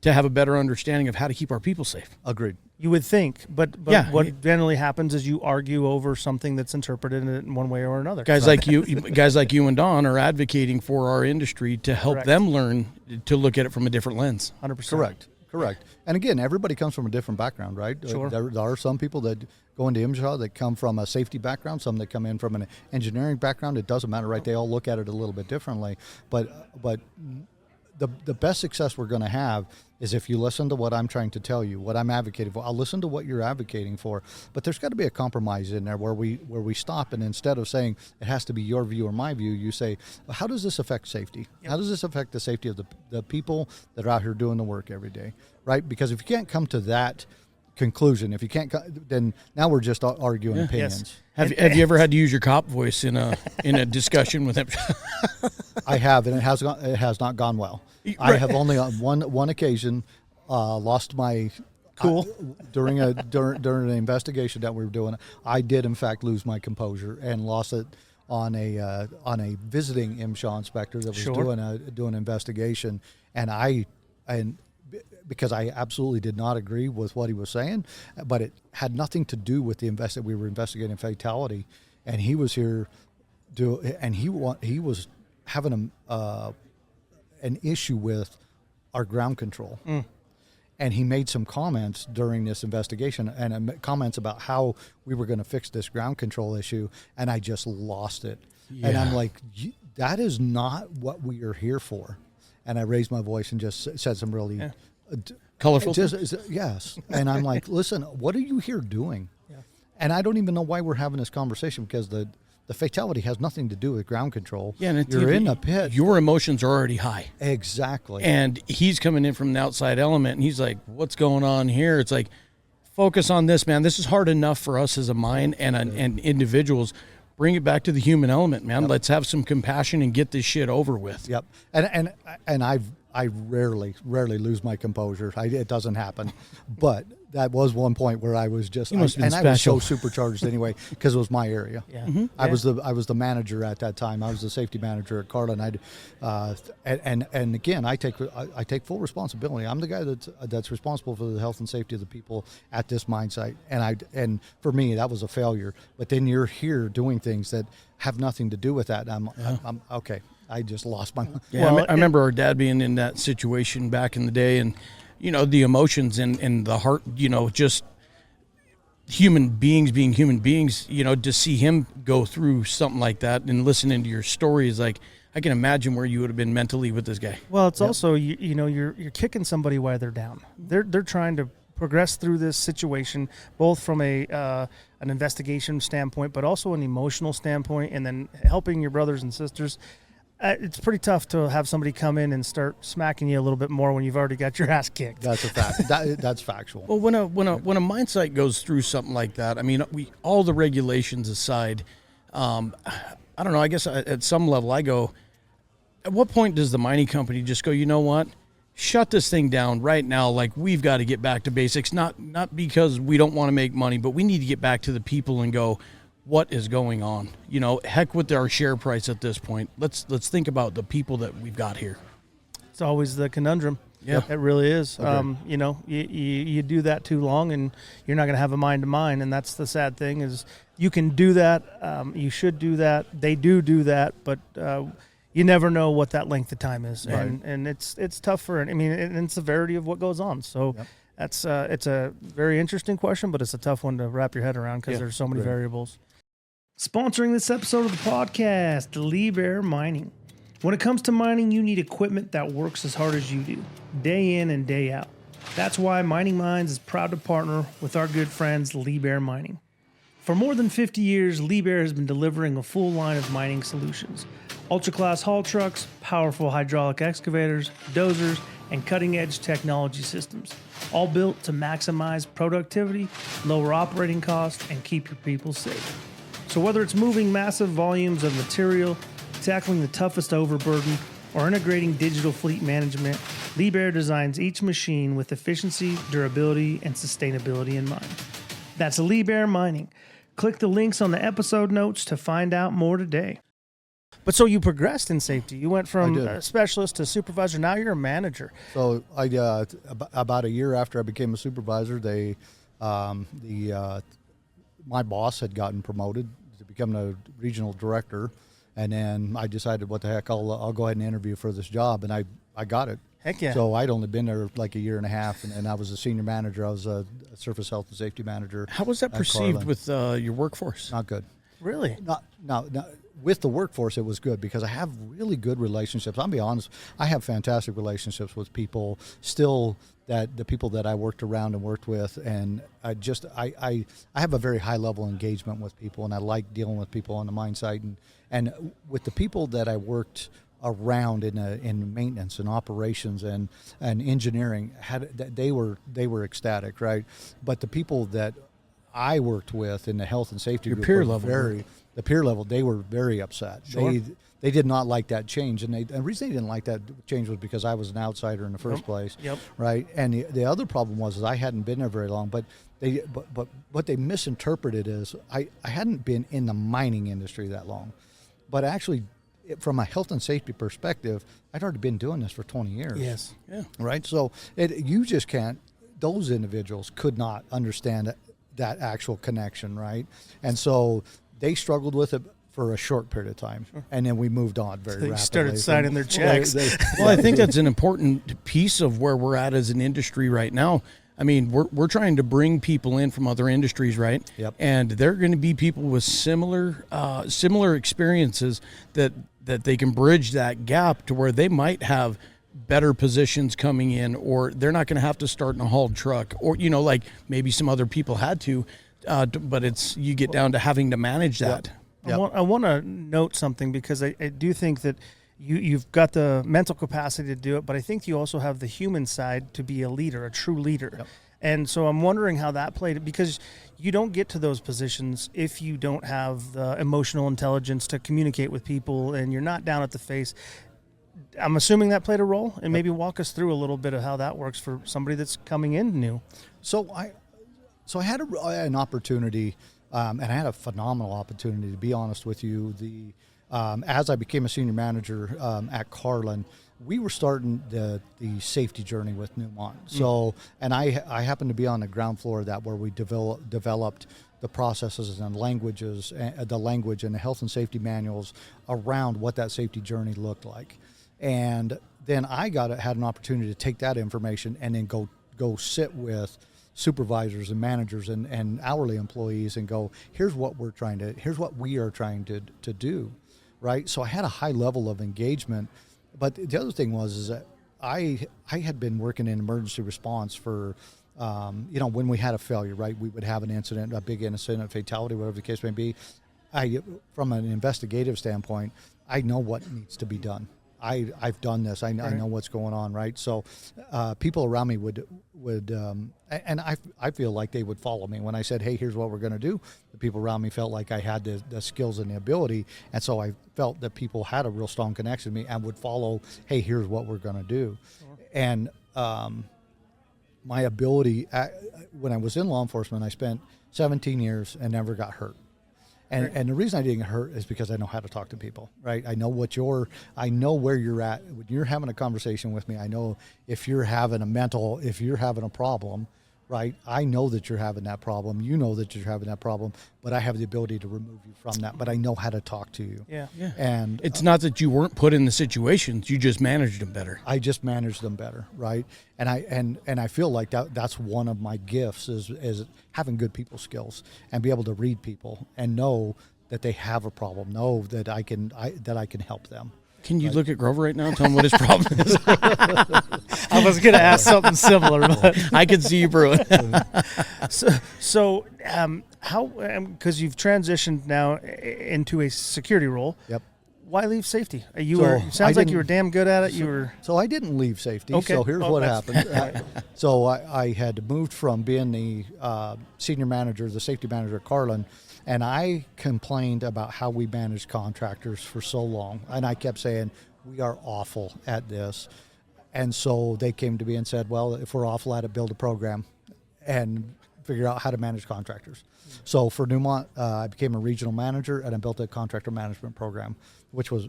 to have a better understanding of how to keep our people safe. Agreed. You would think, but what generally happens is you argue over something that's interpreted in one way or another. Guys like you and Don are advocating for our industry to help them learn to look at it from a different lens. 100%. Correct. And again, everybody comes from a different background, right? Sure. There are some people that go into MSHA that come from a safety background, some that come in from an engineering background. It doesn't matter, right? They all look at it a little bit differently. But the best success we're going to have is if you listen to what I'm trying to tell you, what I'm advocating for. I'll listen to what you're advocating for, but there's got to be a compromise in there where we stop, and instead of saying it has to be your view or my view, you say, well, how does this affect safety? Yep. How does this affect the safety of the people that are out here doing the work every day, right? Because if you can't come to that conclusion, if you can't, then now we're just arguing opinions. Yes. Have you ever had to use your cop voice in a discussion with him? I have, and it has not gone well. Right. I have only on one occasion lost my during an investigation that we were doing. I did in fact lose my composure and lost it on a visiting MSHA inspector that was doing an investigation, and because I absolutely did not agree with what he was saying, but it had nothing to do with we were investigating fatality, and he was here he was having an issue with our ground control. And he made some comments during this investigation, and comments about how we were going to fix this ground control issue, and I just lost it. Yeah. And I'm like, that is not what we are here for. And I raised my voice and just said some really colorful yes. And I'm like, listen, what are you here doing? Yeah. And I don't even know why we're having this conversation, because the fatality has nothing to do with ground control. Yeah, and you're in a pit. Your emotions are already high. Exactly. And he's coming in from an outside element, and he's like, what's going on here? It's like, focus on this, man. This is hard enough for us as a mind and individuals. Bring it back to the human element, man. Yep. Let's have some compassion and get this shit over with. Yep. And I rarely lose my composure. It doesn't happen. But that was one point where I was just, I was so supercharged anyway, because it was my area. Yeah. Mm-hmm. I was the manager at that time. I was the safety manager at Carlin. And again, I take full responsibility. I'm the guy that's responsible for the health and safety of the people at this mine site. And for me, that was a failure. But then you're here doing things that have nothing to do with that. I'm okay. I just lost my mind. Yeah, I remember our dad being in that situation back in the day, and the emotions and the heart, just human beings being human beings, to see him go through something like that and listening to your stories, like, I can imagine where you would have been mentally with this guy. Well, it's also, you're kicking somebody while they're down. They're trying to progress through this situation, both from an investigation standpoint, but also an emotional standpoint, and then helping your brothers and sisters. It's pretty tough to have somebody come in and start smacking you a little bit more when you've already got your ass kicked. That's a fact. That's factual. Well, when a mine site goes through something like that, I mean, all the regulations aside, I don't know. I guess at some level, I go, at what point does the mining company just go, you know what, shut this thing down right now? Like, we've got to get back to basics, not because we don't want to make money, but we need to get back to the people and go, what is going on? You know, heck with our share price at this point. Let's think about the people that we've got here. It's always the conundrum. Yeah, it really is. Okay. You know, you do that too long, and you're not going to have a mind to mind. And that's the sad thing is, you can do that. You should do that. They do that, but you never know what that length of time is, Right. and it's tough for. I mean, and severity of what goes on. So. Yep. That's it's a very interesting question, but it's a tough one to wrap your head around because there's so many Right. variables. Sponsoring this episode of the podcast, Liebherr Mining. When it comes to mining, you need equipment that works as hard as you do, day in and day out. That's why Mining Minds is proud to partner with our good friends, Liebherr Mining. For more than 50 years, Liebherr has been delivering a full line of mining solutions. Ultra-class haul trucks, powerful hydraulic excavators, dozers, and cutting-edge technology systems, all built to maximize productivity, lower operating costs, and keep your people safe. So whether it's moving massive volumes of material, tackling the toughest overburden, or integrating digital fleet management, Liebherr designs each machine with efficiency, durability, and sustainability in mind. That's Liebherr Mining. Click the links on the episode notes to find out more today. But so you progressed in safety. You went from a specialist to supervisor. Now you're a manager. So I about a year after I became a supervisor, my boss had gotten promoted to become a regional director, and then I decided, what the heck, I'll go ahead and interview for this job, and I got it. Heck yeah. So I'd only been there like a year and a half, and I was a senior manager. I was a surface health and safety manager. How was that perceived with your workforce? Not good. Really? Not with the workforce, it was good because I have really good relationships. I'll be honest, I have fantastic relationships with people still, that the people that I worked around and worked with, and I have a very high level engagement with people, and I like dealing with people on the mine site, and with the people that I worked around in maintenance and operations and engineering, they were ecstatic, right? But the people that I worked with in the health and safety group, the peer level, they were very upset. Sure. They did not like that change, and the reason they didn't like that change was because I was an outsider in the first place. Yep. Right. And the other problem was I hadn't been there very long, but what they misinterpreted is I hadn't been in the mining industry that long, but actually, from a health and safety perspective, I'd already been doing this for 20 years. Yes. Yeah. Right. So you just can't. Those individuals could not understand that actual connection, right? And so they struggled with it for a short period of time, and then we moved on very rapidly. They started signing their checks. Well, I think that's an important piece of where we're at as an industry right now. I mean, we're trying to bring people in from other industries, right? Yep. And they're going to be people with similar experiences that they can bridge that gap to where they might have better positions coming in, or they're not going to have to start in a hauled truck, or like maybe some other people had to, but you get down to having to manage that. Yep. I want to note something, because I do think that you've got the mental capacity to do it, but I think you also have the human side to be a leader, a true leader. Yep. And so I'm wondering how that played, because you don't get to those positions if you don't have the emotional intelligence to communicate with people, and you're not down at the face. I'm assuming that played a role, and maybe walk us through a little bit of how that works for somebody that's coming in new. So I had an opportunity, and I had a phenomenal opportunity, to be honest with you. As I became a senior manager at Carlin, we were starting the safety journey with Newmont. So, and I happened to be on the ground floor of that, where we developed the processes and languages, the language and the health and safety manuals around what that safety journey looked like. And then I had an opportunity to take that information and then go sit with supervisors and managers and hourly employees and go, here's what we are trying to do, right? So I had a high level of engagement. But the other thing is that I had been working in emergency response for when we had a failure, right, we would have an incident, a big incident, a fatality, whatever the case may be. From an investigative standpoint, I know what needs to be done. I've done this. I know what's going on, right? So people around me would and I feel like they would follow me when I said, hey, here's what we're going to do. The people around me felt like I had the skills and the ability, and so I felt that people had a real strong connection to me and would follow, hey, here's what we're going to do. Sure. And my ability, when I was in law enforcement, I spent 17 years and never got hurt. And the reason I didn't get hurt is because I know how to talk to people, right? I know I know where you're at. When you're having a conversation with me, I know if you're having a problem, right? I know that you're having that problem. You know that you're having that problem, but I have the ability to remove you from that. But I know how to talk to you. Yeah. And it's not that you weren't put in the situations; you just managed them better. I just managed them better, right? And I feel like that's one of my gifts is having good people skills and be able to read people and know that they have a problem, know that I can help them. Can you look at Grover right now and tell him what his problem is? I was going to ask something similar, but I can see you brewing. So how, because you've transitioned now into a security role. Yep. Why leave safety? Sounds like you were damn good at it. So I didn't leave safety. Okay. So here's what happened. So I had moved from being the senior manager, the safety manager at Carlin, and I complained about how we managed contractors for so long. And I kept saying, we are awful at this. And so they came to me and said, well, if we're awful at it, build a program and figure out how to manage contractors. So for Newmont, I became a regional manager, and I built a contractor management program, which was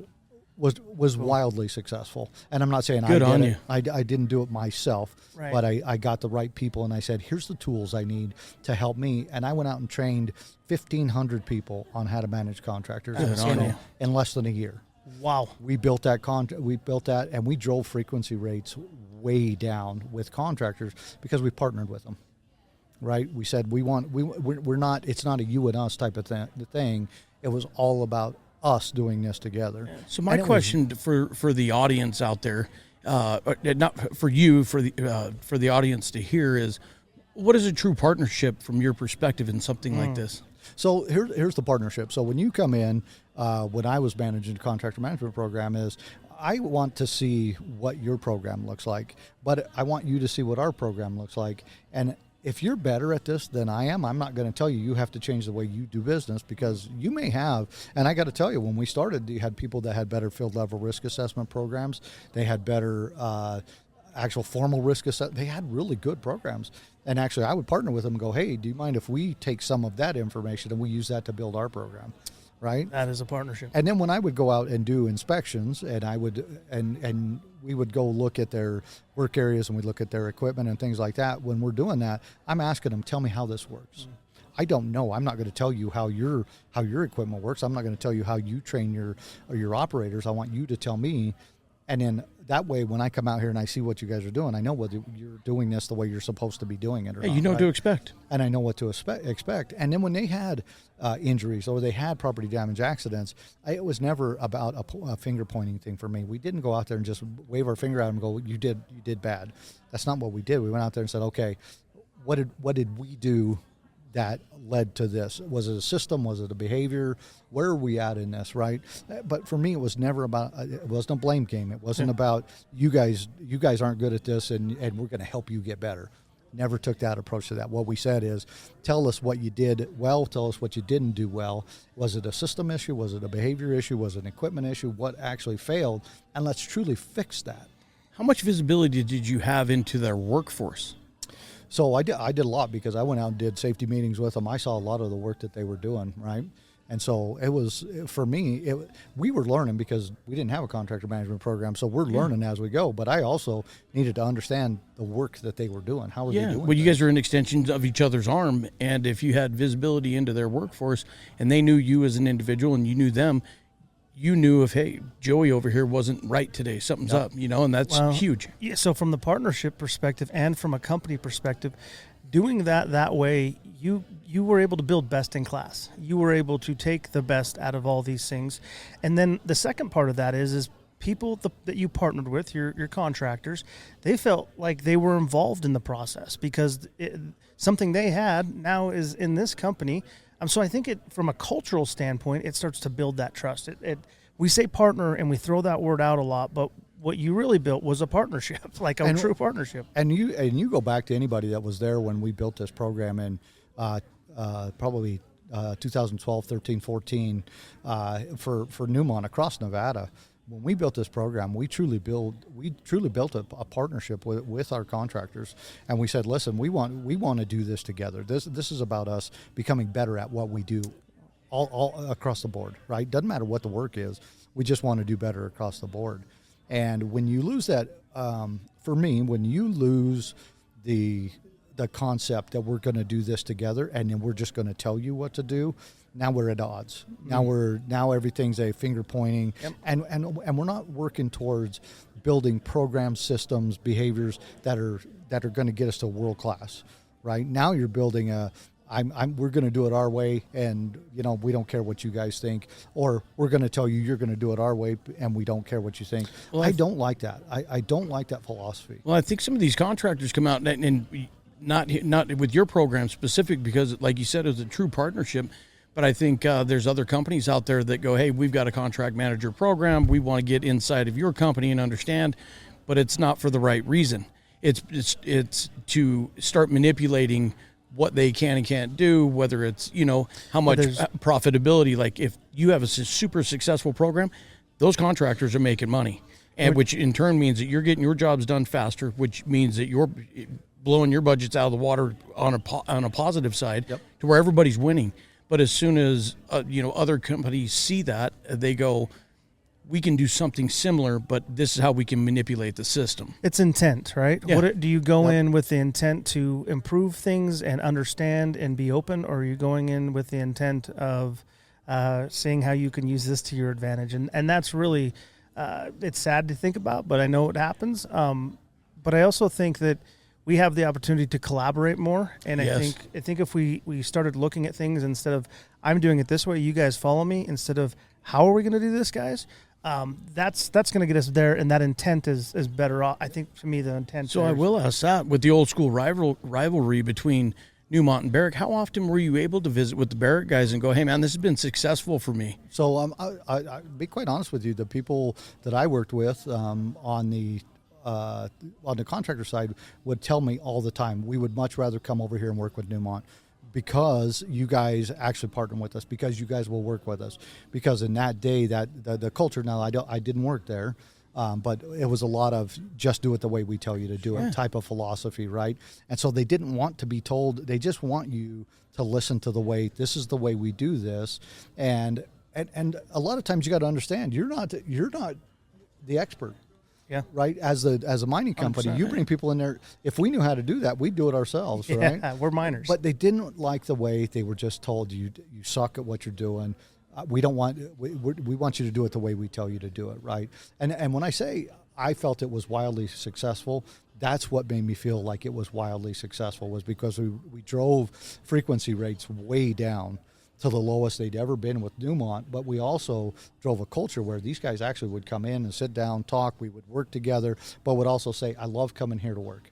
wildly successful. And I'm not saying Good on you. I didn't do it myself, right. But I got the right people, and I said, here's the tools I need to help me. And I went out and trained 1,500 people on how to manage contractors in less than a year. Wow. We built that, and we drove frequency rates way down with contractors because we partnered with them. Right? We said we're not, it's not a you and us type of thing. It was all about us doing this together. So my question for the audience out there, not for you, for the audience to hear is, what is a true partnership from your perspective in something like this? So here's the partnership. So when you come in, when I was managing the contractor management program, is I want to see what your program looks like, but I want you to see what our program looks like. And if you're better at this than I am, I'm not going to tell you have to change the way you do business, because you may have, and I got to tell you, when we started, you had people that had better field level risk assessment programs. They had better actual formal risk assessment. They had really good programs. And actually, I would partner with them and go, hey, do you mind if we take some of that information and we use that to build our program? Right? That is a partnership. And then when I would go out and do inspections, and I would and we would go look at their work areas, and we'd look at their equipment and things like that. When we're doing that, I'm asking them, tell me how this works. I don't know. I'm not going to tell you how your equipment works. I'm not going to tell you how you train your operators. I want you to tell me. And then that way, when I come out here and I see what you guys are doing, I know whether you're doing this the way you're supposed to be doing it or not. You know what to expect. And I know what to expect. And then when they had injuries or they had property damage accidents, it was never about a finger pointing thing for me. We didn't go out there and just wave our finger at them and go, you did bad. That's not what we did. We went out there and said, okay, what did we do that led to this? Was it a system? Was it a behavior? Where are we at in this, right? But for me, it was never about, it wasn't a blame game. It wasn't about you guys aren't good at this and we're going to help you get better. Never took that approach to that. What we said is, tell us what you did well, tell us what you didn't do well. Was it a system issue? Was it a behavior issue? Was it an equipment issue? What actually failed? And let's truly fix that. How much visibility did you have into their workforce? So I did a lot, because I went out and did safety meetings with them. I saw a lot of the work that they were doing, right? And so it was, for me, we were learning because we didn't have a contractor management program, so we're learning as we go. But I also needed to understand the work that they were doing. How were they doing? Well, you guys are an extension of each other's arm, and if you had visibility into their workforce and they knew you as an individual and you knew them, you knew if, hey, Joey over here wasn't right today, something's up, and that's huge. Yeah, so from the partnership perspective and from a company perspective, doing that way, you were able to build best in class. You were able to take the best out of all these things. And then the second part of that is people that you partnered with, your contractors, they felt like they were involved in the process because something they had now is in this company. So I think from a cultural standpoint, it starts to build that trust. We say partner and we throw that word out a lot, but what you really built was a partnership, like a true partnership. And you go back to anybody that was there when we built this program in probably 2012, 13, 14 for Newmont across Nevada. When we built this program, we truly built a partnership with our contractors, and we said, listen, we want to do this together. This is about us becoming better at what we do, all across the board, right? Doesn't matter what the work is, we just want to do better across the board. And when you lose that, for me, when you lose the concept that we're going to do this together and then we're just going to tell you what to do, now we're at odds. Now everything's a finger pointing, yep. and we're not working towards building programs, systems, behaviors that are going to get us to world class. Right now, you're building we're going to do it our way, and we don't care what you guys think, or we're going to tell you you're going to do it our way, and we don't care what you think. Well, I don't like that. I don't like that philosophy. Well, I think some of these contractors come out and not with your program specific, because, like you said, it was a true partnership. But I think there's other companies out there that go, hey, we've got a contract manager program. We want to get inside of your company and understand, but it's not for the right reason. It's to start manipulating what they can and can't do, whether it's, how much profitability. Like if you have a super successful program, those contractors are making money, and which in turn means that you're getting your jobs done faster, which means that you're blowing your budgets out of the water on a positive side, yep. to where everybody's winning. But as soon as, other companies see that, they go, we can do something similar, but this is how we can manipulate the system. It's intent, right? Yeah. Do you go in with the intent to improve things and understand and be open, or are you going in with the intent of seeing how you can use this to your advantage? And that's really, it's sad to think about, but I know it happens. But I also think that we have the opportunity to collaborate more, and yes. I think if we started looking at things instead of I'm doing it this way, you guys follow me, instead of how are we going to do this, guys? That's going to get us there, and that intent is better off. I think, to me, the intent. So I will ask that, with the old school rivalry between Newmont and Barrick, how often were you able to visit with the Barrick guys and go, hey man, this has been successful for me? So I'll be quite honest with you. The people that I worked with on the contractor side would tell me all the time, we would much rather come over here and work with Newmont because you guys actually partner with us, because you guys will work with us, because in that day that the culture, now I didn't work there, but it was a lot of just do it the way we tell you to do it type of philosophy, right? And so they didn't want to be told, they just want you to listen to the way, this is the way we do this. And a lot of times you got to understand, you're not the expert. Yeah. Right. As a mining company, you bring people in there. If we knew how to do that, we'd do it ourselves. Right. Yeah, we're miners. But they didn't like the way they were just told you suck at what you're doing. We want you to do it the way we tell you to do it. Right. And when I say I felt it was wildly successful, that's what made me feel like it was wildly successful, was because we drove frequency rates way down to the lowest they'd ever been with Newmont, but we also drove a culture where these guys actually would come in and sit down, talk, we would work together, but would also say, I love coming here to work.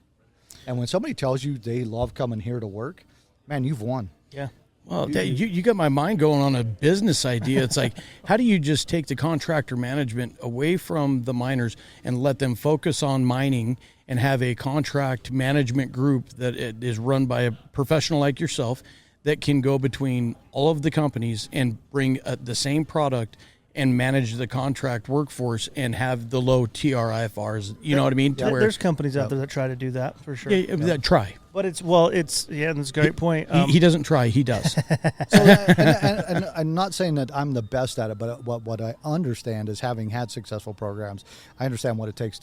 And when somebody tells you they love coming here to work, man, you've won. Yeah. Well, you got my mind going on a business idea. It's like, how do you just take the contractor management away from the miners and let them focus on mining and have a contract management group that is run by a professional like yourself that can go between all of the companies and bring the same product and manage the contract workforce and have the low TRIFRs, you know what I mean? Yeah, there's companies out there that try to do that, for sure. Yeah, that try. But that's a great point. He doesn't try, he does. So and I'm not saying that I'm the best at it, but what I understand is, having had successful programs, I understand what it takes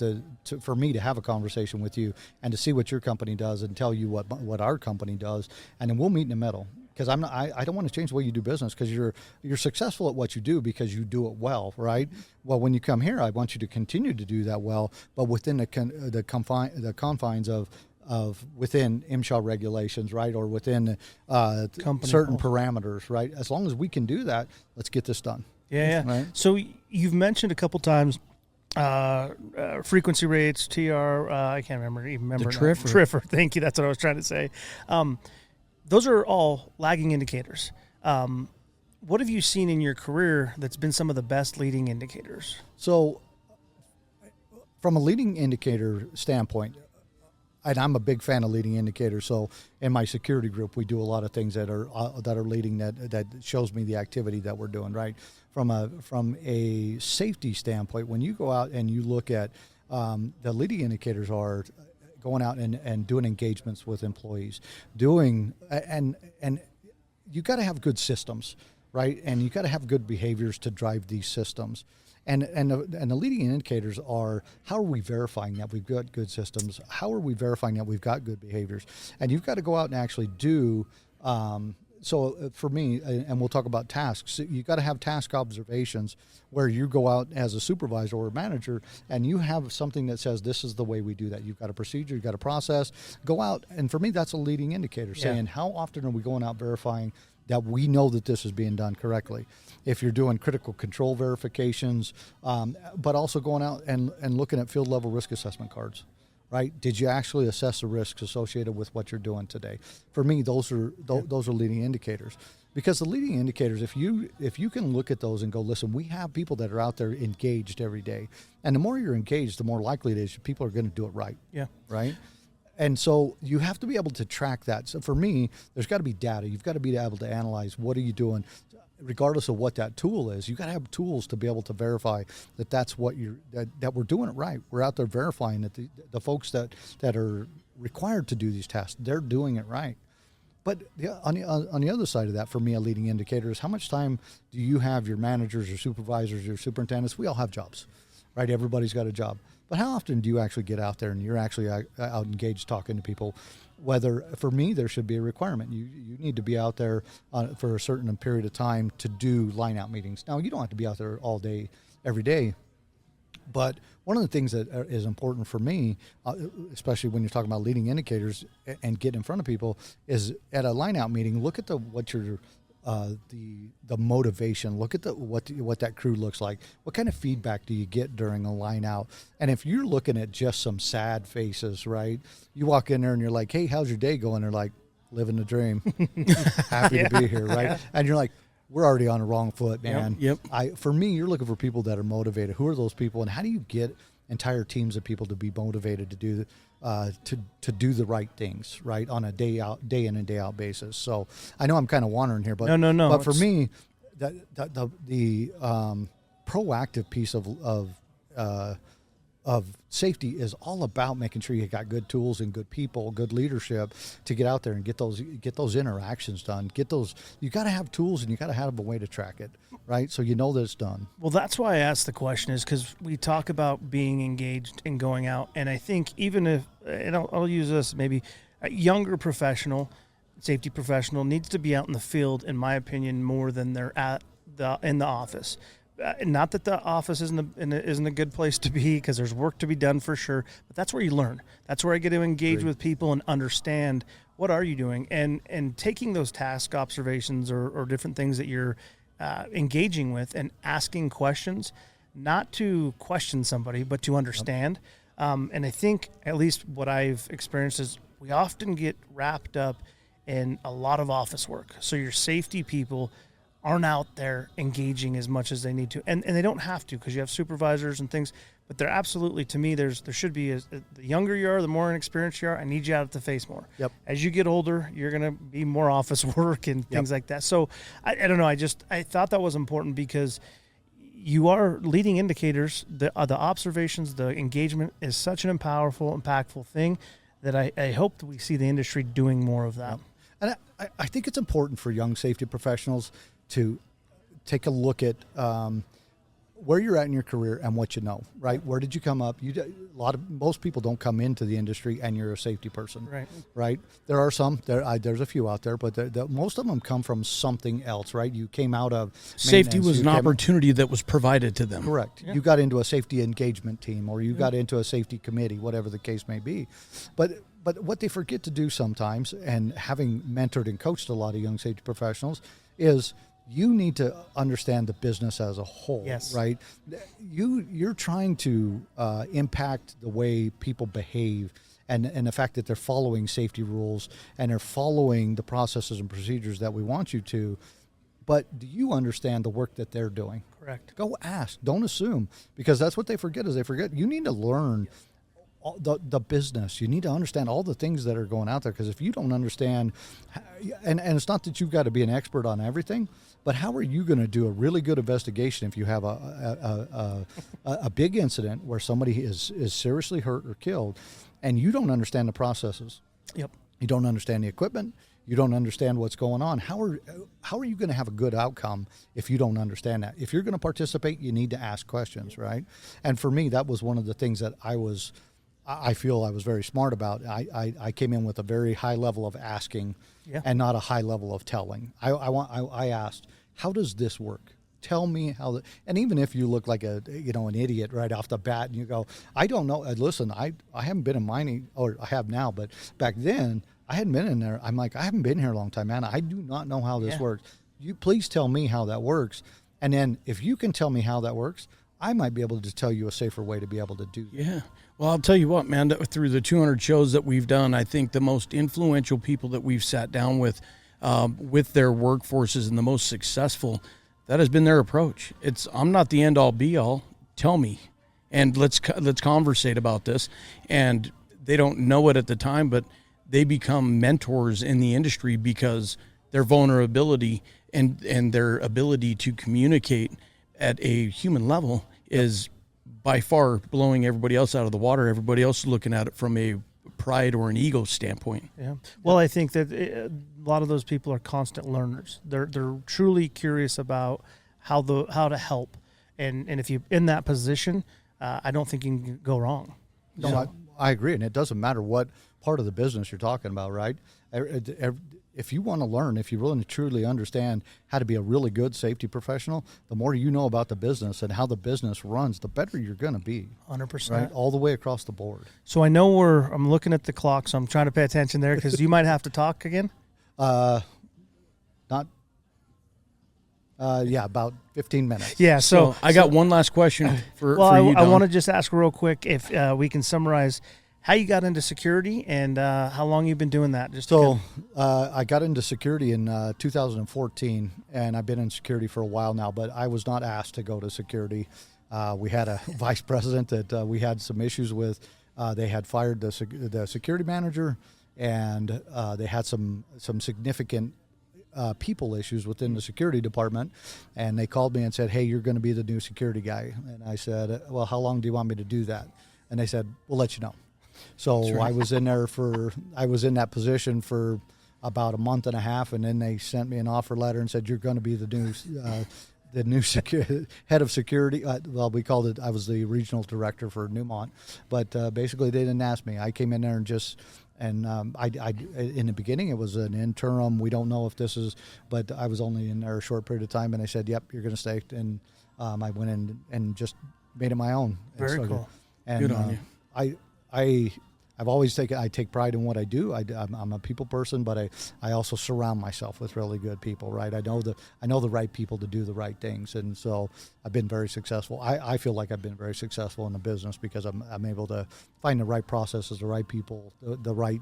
for me to have a conversation with you and to see what your company does and tell you what our company does, and then we'll meet in the middle. Because I don't want to change the way you do business, because you're successful at what you do because you do it well, right? Well, when you come here, I want you to continue to do that well, but within the confines of within MSHA regulations, right, or within certain parameters, right? As long as we can do that, let's get this done. Yeah. Right? So you've mentioned a couple times frequency rates, TR, I can't remember. The Triffer. Triffer, thank you. That's what I was trying to say. Those are all lagging indicators. What have you seen in your career that's been some of the best leading indicators? So from a leading indicator standpoint, and I'm a big fan of leading indicators. So in my security group, we do a lot of things that are leading that shows me the activity that we're doing, right? From a safety standpoint, when you go out and you look at the leading indicators are going out and doing engagements with employees, and you got to have good systems, right? And you got to have good behaviors to drive these systems. And the leading indicators are, how are we verifying that we've got good systems? How are we verifying that we've got good behaviors? And you've got to go out and actually do. So for me, and we'll talk about tasks, you got to have task observations where you go out as a supervisor or a manager and you have something that says this is the way we do that. You've got a procedure, you've got a process. Go out, and for me, that's a leading indicator, saying how often are we going out verifying that we know that this is being done correctly. If you're doing critical control verifications, but also going out and looking at field level risk assessment cards, right? Did you actually assess the risks associated with what you're doing today? For me, those are leading indicators, because the leading indicators, if you can look at those and go, listen, we have people that are out there engaged every day, and the more you're engaged, the more likely it is people are going to do it right. Yeah. Right. And so you have to be able to track that. So for me, there's got to be data. You've got to be able to analyze what are you doing, regardless of what that tool is. You've got to have tools to be able to verify that that's what that we're doing it right. We're out there verifying that the folks that are required to do these tests, they're doing it right. But on the other side of that, for me, a leading indicator is how much time do you have your managers or supervisors or superintendents? We all have jobs, right? Everybody's got a job. But how often do you actually get out there and you're actually out engaged talking to people? Whether, for me, there should be a requirement. You need to be out there for a certain period of time to do line-out meetings. Now, you don't have to be out there all day, every day. But one of the things that is important for me, especially when you're talking about leading indicators and getting in front of people, is at a line-out meeting, look at what your the motivation. Look at what that crew looks like. What kind of feedback do you get during a line out? And if you're looking at just some sad faces, right? You walk in there and you're like, "Hey, how's your day going?" They're like, "Living the dream, happy to be here," right? Yeah. And you're like, "We're already on the wrong foot, man." Yep. For me, you're looking for people that are motivated. Who are those people, and how do you get entire teams of people to be motivated to do the right things, right, on a day in and day out basis? So I know I'm kind of wandering here, but no. But for me, the proactive piece of safety is all about making sure you got good tools and good people, good leadership to get out there and get those interactions done. You got to have tools and you got to have a way to track it, right? So you know that it's done. Well, that's why I asked the question, is because we talk about being engaged and going out, and I think even if, and I'll use this, maybe a younger professional, safety professional needs to be out in the field, in my opinion, more than they're in the office. Not that the office isn't a good place to be, because there's work to be done for sure, but that's where you learn. That's where I get to engage with people and understand what are you doing, and taking those task observations or different things that you're engaging with and asking questions, not to question somebody, but to understand. And I think at least what I've experienced is we often get wrapped up in a lot of office work. So your safety people aren't out there engaging as much as they need to, and they don't have to, because you have supervisors and things. But they're absolutely, to me, there should be the younger you are, the more inexperienced you are, I need you out at the face more. Yep. As you get older, you're going to be more office work and things like that. So I don't know. I thought that was important, because you are leading indicators. The observations, the engagement is such an impactful thing that I hope that we see the industry doing more of that. And I think it's important for young safety professionals to take a look at where you're at in your career and what you know, right? Where did you come up? Most people don't come into the industry and you're a safety person, right? There are some, there's a few out there, but most of them come from something else, right? You came out of safety was an opportunity that was provided to them. Correct. Yeah. You got into a safety engagement team, or you got into a safety committee, whatever the case may be. But what they forget to do sometimes, and having mentored and coached a lot of young safety professionals, is you need to understand the business as a whole, Yes. right? You're trying to impact the way people behave and the fact that they're following safety rules and they're following the processes and procedures that we want you to. But do you understand the work that they're doing? Correct. Go ask. Don't assume, because that's what they forget. Is they forget you need to learn the business. You need to understand all the things that are going out there, because if you don't understand, and it's not that you've got to be an expert on everything, but how are you going to do a really good investigation if you have a big incident where somebody is seriously hurt or killed, and you don't understand the processes? Yep. You don't understand the equipment. You don't understand what's going on. How are you going to have a good outcome if you don't understand that? If you're going to participate, you need to ask questions, right? And for me, that was one of the things that I feel I was very smart about. I came in with a very high level of asking, and not a high level of telling. I asked, how does this work? Tell me how. And even if you look like an idiot right off the bat, and you go, I don't know. Listen, I haven't been in mining, or I have now, but back then I hadn't been in there. I'm like, I haven't been here a long time, man. I do not know how this works. You please tell me how that works. And then if you can tell me how that works, I might be able to just tell you a safer way to be able to do that. Yeah. Well, I'll tell you what, man, through the 200 shows that we've done, I think the most influential people that we've sat down with their workforces and the most successful, that has been their approach. I'm not the end all be all. Tell me, and let's conversate about this. And they don't know it at the time, but they become mentors in the industry because their vulnerability and their ability to communicate at a human level is by far blowing everybody else out of the water. Everybody else is looking at it from a pride or an ego standpoint. Yeah. Well, I think that a lot of those people are constant learners. They're truly curious about how to help, and if you're in that position, I don't think you can go wrong. No, I agree, and it doesn't matter what part of the business you're talking about, right? If you want to learn, if you really truly understand how to be a really good safety professional, the more you know about the business and how the business runs, the better you're going to be. 100%. Right? All the way across the board. So I know I'm looking at the clock, so I'm trying to pay attention there, because you might have to talk again. About 15 minutes. Yeah. So I got one last question for you, I Don. want to just ask real quick if we can summarize how you got into security and how long you've been doing that. I got into security in 2014, and I've been in security for a while now, but I was not asked to go to security. We had a vice president that we had some issues with. They had fired the security manager, and they had some significant people issues within the security department, and they called me and said, hey, you're going to be the new security guy. And I said, well, how long do you want me to do that? And they said, we'll let you know. So right. I was in that position for about a month and a half, and then they sent me an offer letter and said, you're going to be the new head of security. We called it, I was the regional director for Newmont, but basically they didn't ask me. I came in there and I in the beginning it was an interim. We don't know if this is, but I was only in there a short period of time, and they said, yep, you're going to stay. And I went in and just made it my own. Very cool. And good on you. I've always I take pride in what I do. I'm a people person, but I also surround myself with really good people, right? I know the right people to do the right things, and so I've been very successful. I feel like I've been very successful in the business because I'm able to find the right processes, the right people, the right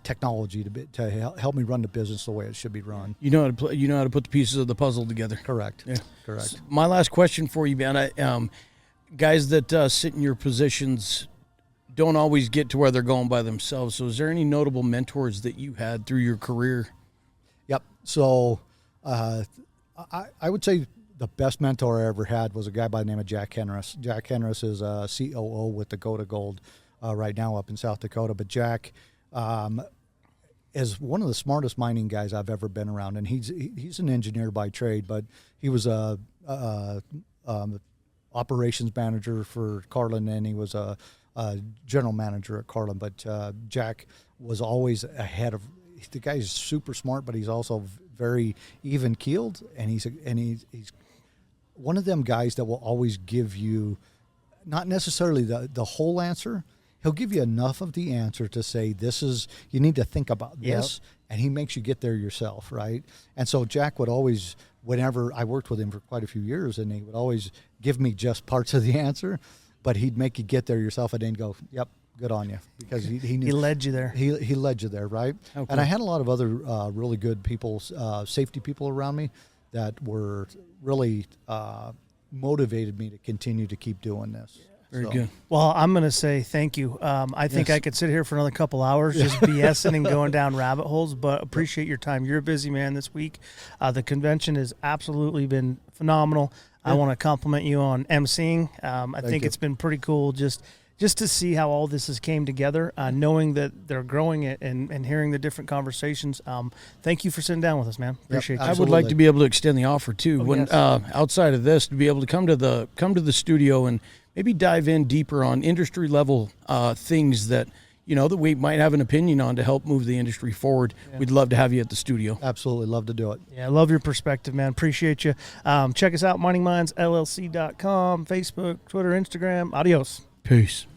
technology to help me run the business the way it should be run. You know how to put the pieces of the puzzle together. Correct. Yeah. Correct. So my last question for you, man. Guys that sit in your positions don't always get to where they're going by themselves. So is there any notable mentors that you had through your career? Yep. So I would say the best mentor I ever had was a guy by the name of Jack Henris. Jack Henris is a COO with Dakota Gold right now up in South Dakota. But Jack is one of the smartest mining guys I've ever been around. And he's an engineer by trade, but he was a operations manager for Carlin, and he was a general manager at Carlin. But Jack was always ahead of. The guy is super smart, but he's also very even keeled, and he's one of them guys that will always give you not necessarily the whole answer. He'll give you enough of the answer to say you need to think about this, and he makes you get there yourself, right? And so Jack would always whenever I worked with him for quite a few years, and he would always give me just parts of the answer, but he'd make you get there yourself and then go, yep, good on you, because he knew, He led you there. He led you there, right? Oh, And I cool. had a lot of other really good people, safety people around me that were really motivated me to continue to keep doing this. Very So, good. Well, I'm going to say thank you. I think Yes. I could sit here for another couple hours just BSing and going down rabbit holes, but appreciate your time. You're a busy man this week. The convention has absolutely been phenomenal. I want to compliment you on emceeing. I think you. it's been pretty cool just to see how all this has came together, knowing that they're growing it and hearing the different conversations. Thank you for sitting down with us, man. Appreciate you. I would like to be able to extend the offer too. When yes. outside of this, to be able to come to the studio and maybe dive in deeper on industry level things that that we might have an opinion on to help move the industry forward. We'd love to have you at the studio. Absolutely love to do it. Yeah, I love your perspective, man. Appreciate you. Check us out, miningmindsllc.com, Facebook, Twitter, Instagram. Adios. Peace.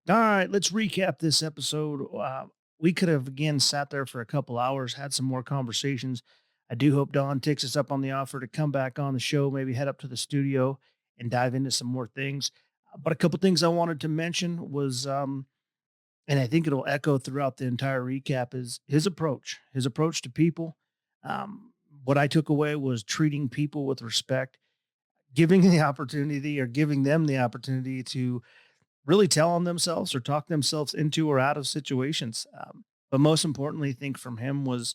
All right, let's recap this episode. We could have, again, sat there for a couple hours, had some more conversations. I do hope Don takes us up on the offer to come back on the show, maybe head up to the studio and dive into some more things. But a couple things I wanted to mention was, and I think it'll echo throughout the entire recap, is his approach to people. What I took away was treating people with respect, giving the opportunity or giving them the opportunity to really tell on themselves or talk themselves into or out of situations. But most importantly, I think from him was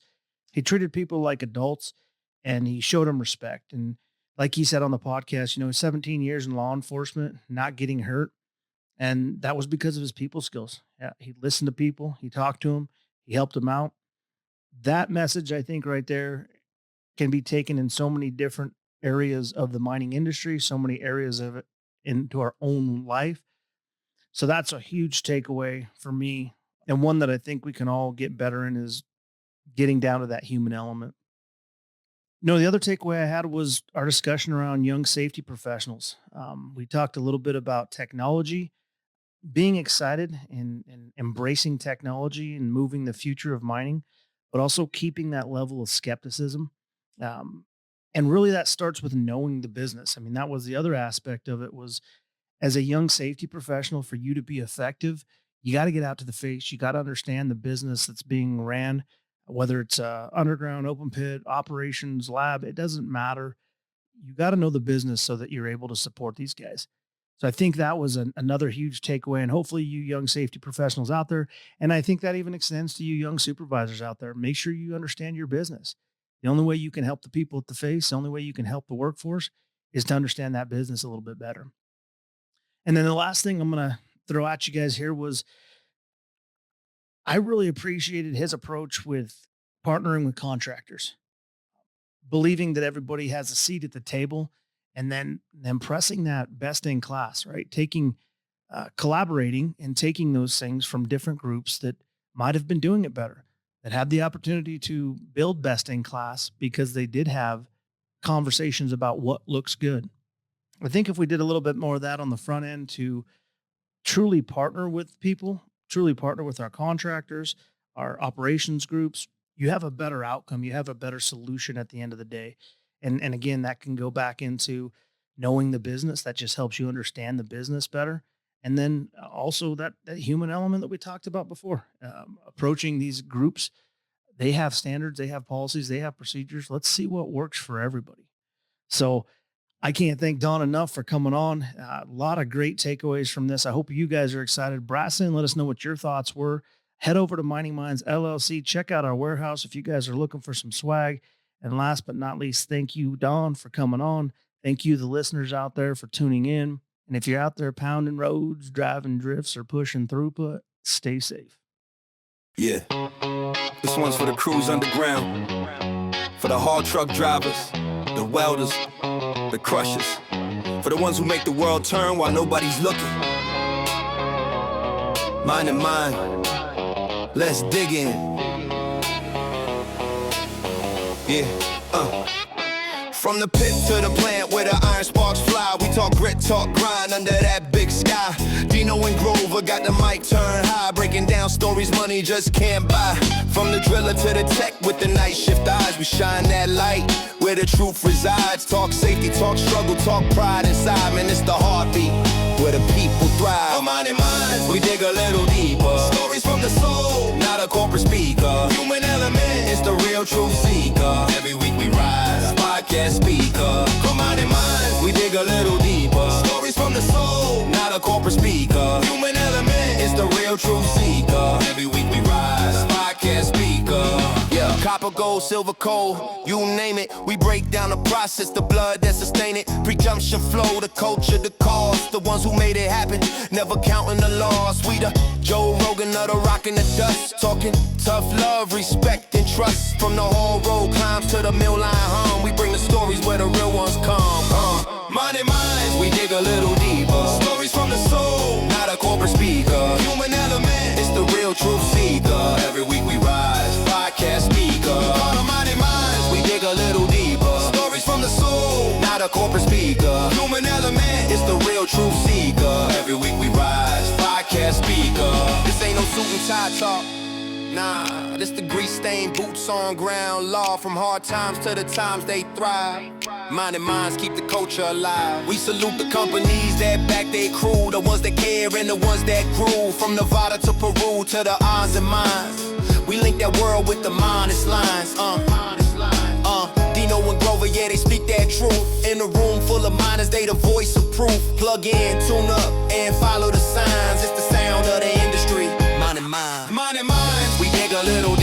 he treated people like adults and he showed them respect. And like he said on the podcast, 17 years in law enforcement, not getting hurt. And that was because of his people skills. Yeah, he listened to people, he talked to them, he helped them out. That message, I think right there, can be taken in so many different areas of the mining industry, so many areas of it into our own life. So that's a huge takeaway for me. And one that I think we can all get better in is getting down to that human element. The other takeaway I had was our discussion around young safety professionals. We talked a little bit about technology, being excited and embracing technology and moving the future of mining, but also keeping that level of skepticism. And really that starts with knowing the business. I mean, that was the other aspect of it was, as a young safety professional, for you to be effective, you got to get out to the face. You got to understand the business that's being ran, whether it's underground, open pit, operations, lab, it doesn't matter. You got to know the business so that you're able to support these guys. So I think that was another huge takeaway. And hopefully you young safety professionals out there, and I think that even extends to you young supervisors out there, make sure you understand your business. The only way you can help the people at the face, the only way you can help the workforce is to understand that business a little bit better. And then the last thing I'm going to throw at you guys here was I really appreciated his approach with partnering with contractors, believing that everybody has a seat at the table, and then pressing that best in class, right? Collaborating and taking those things from different groups that might have been doing it better, that had the opportunity to build best in class because they did have conversations about what looks good. I think if we did a little bit more of that on the front end to truly partner with people, truly partner with our contractors, our operations groups, you have a better outcome. You have a better solution at the end of the day. And again, that can go back into knowing the business. That just helps you understand the business better. And then also that human element that we talked about before, approaching these groups, they have standards, they have policies, they have procedures. Let's see what works for everybody. So I can't thank Don enough for coming on. A lot of great takeaways from this. I hope you guys are excited. Brass in, let us know what your thoughts were. Head over to Mining Minds LLC. Check out our warehouse if you guys are looking for some swag. And last but not least, thank you, Don, for coming on. Thank you, the listeners out there, for tuning in. And if you're out there pounding roads, driving drifts, or pushing throughput, stay safe. Yeah. This one's for the crews underground, for the haul truck drivers, the welders, the crushers, for the ones who make the world turn while nobody's looking. Mine and mine, let's dig in. Yeah, From the pit to the plant where the iron sparks fly, we talk grit, talk grind under that big sky. Dino and Grover got the mic turned high, breaking down stories money just can't buy. From the driller to the tech with the night shift eyes, we shine that light where the truth resides. Talk safety, talk struggle, talk pride inside. Man, it's the heartbeat where the people thrive. For Money Minds, we dig a little deeper. Stories from the soul, not a corporate speaker. Human element, it's the real truth seeker. Every week we rise, podcast speaker. For Money Minds, we dig a little deeper. Stories from the soul, not a corporate speaker. Human element, it's the real truth seeker. Every week we rise, podcast speaker. Yeah, copper, gold, silver, coal, you name it. We break down the process, the blood that sustain it. Presumption flow, the culture, the cause. The ones who made it happen, never counting the loss. We the Joe Rogan of the rock and the dust. Talking tough love, respect, and trust. From the whole road climbs to the mill line hum. We bring the stories where the real ones come. Money Minds, we dig a little deeper. Stories from the soul, not a corporate speaker. Human element, it's the real truth seeker. Every week we rise, podcast speaker. Money Minds, we dig a little deeper. Stories from the soul, not a corporate speaker. Human element, it's the real truth seeker. Every week we rise, podcast speaker. This ain't no suit and tie talk. Nah, this the grease-stained boots on ground law. From hard times to the times they thrive. Money Minds keep the culture alive. We salute the companies that back their crew, the ones that care and the ones that grew. From Nevada to Peru to the odds and minds. We link that world with the honest lines. Dino and Grover, yeah, they speak that truth. In a room full of miners, they the voice of proof. Plug in, tune up, and follow the signs. It's the sound of the industry. Money Minds. Money Minds. We dig a little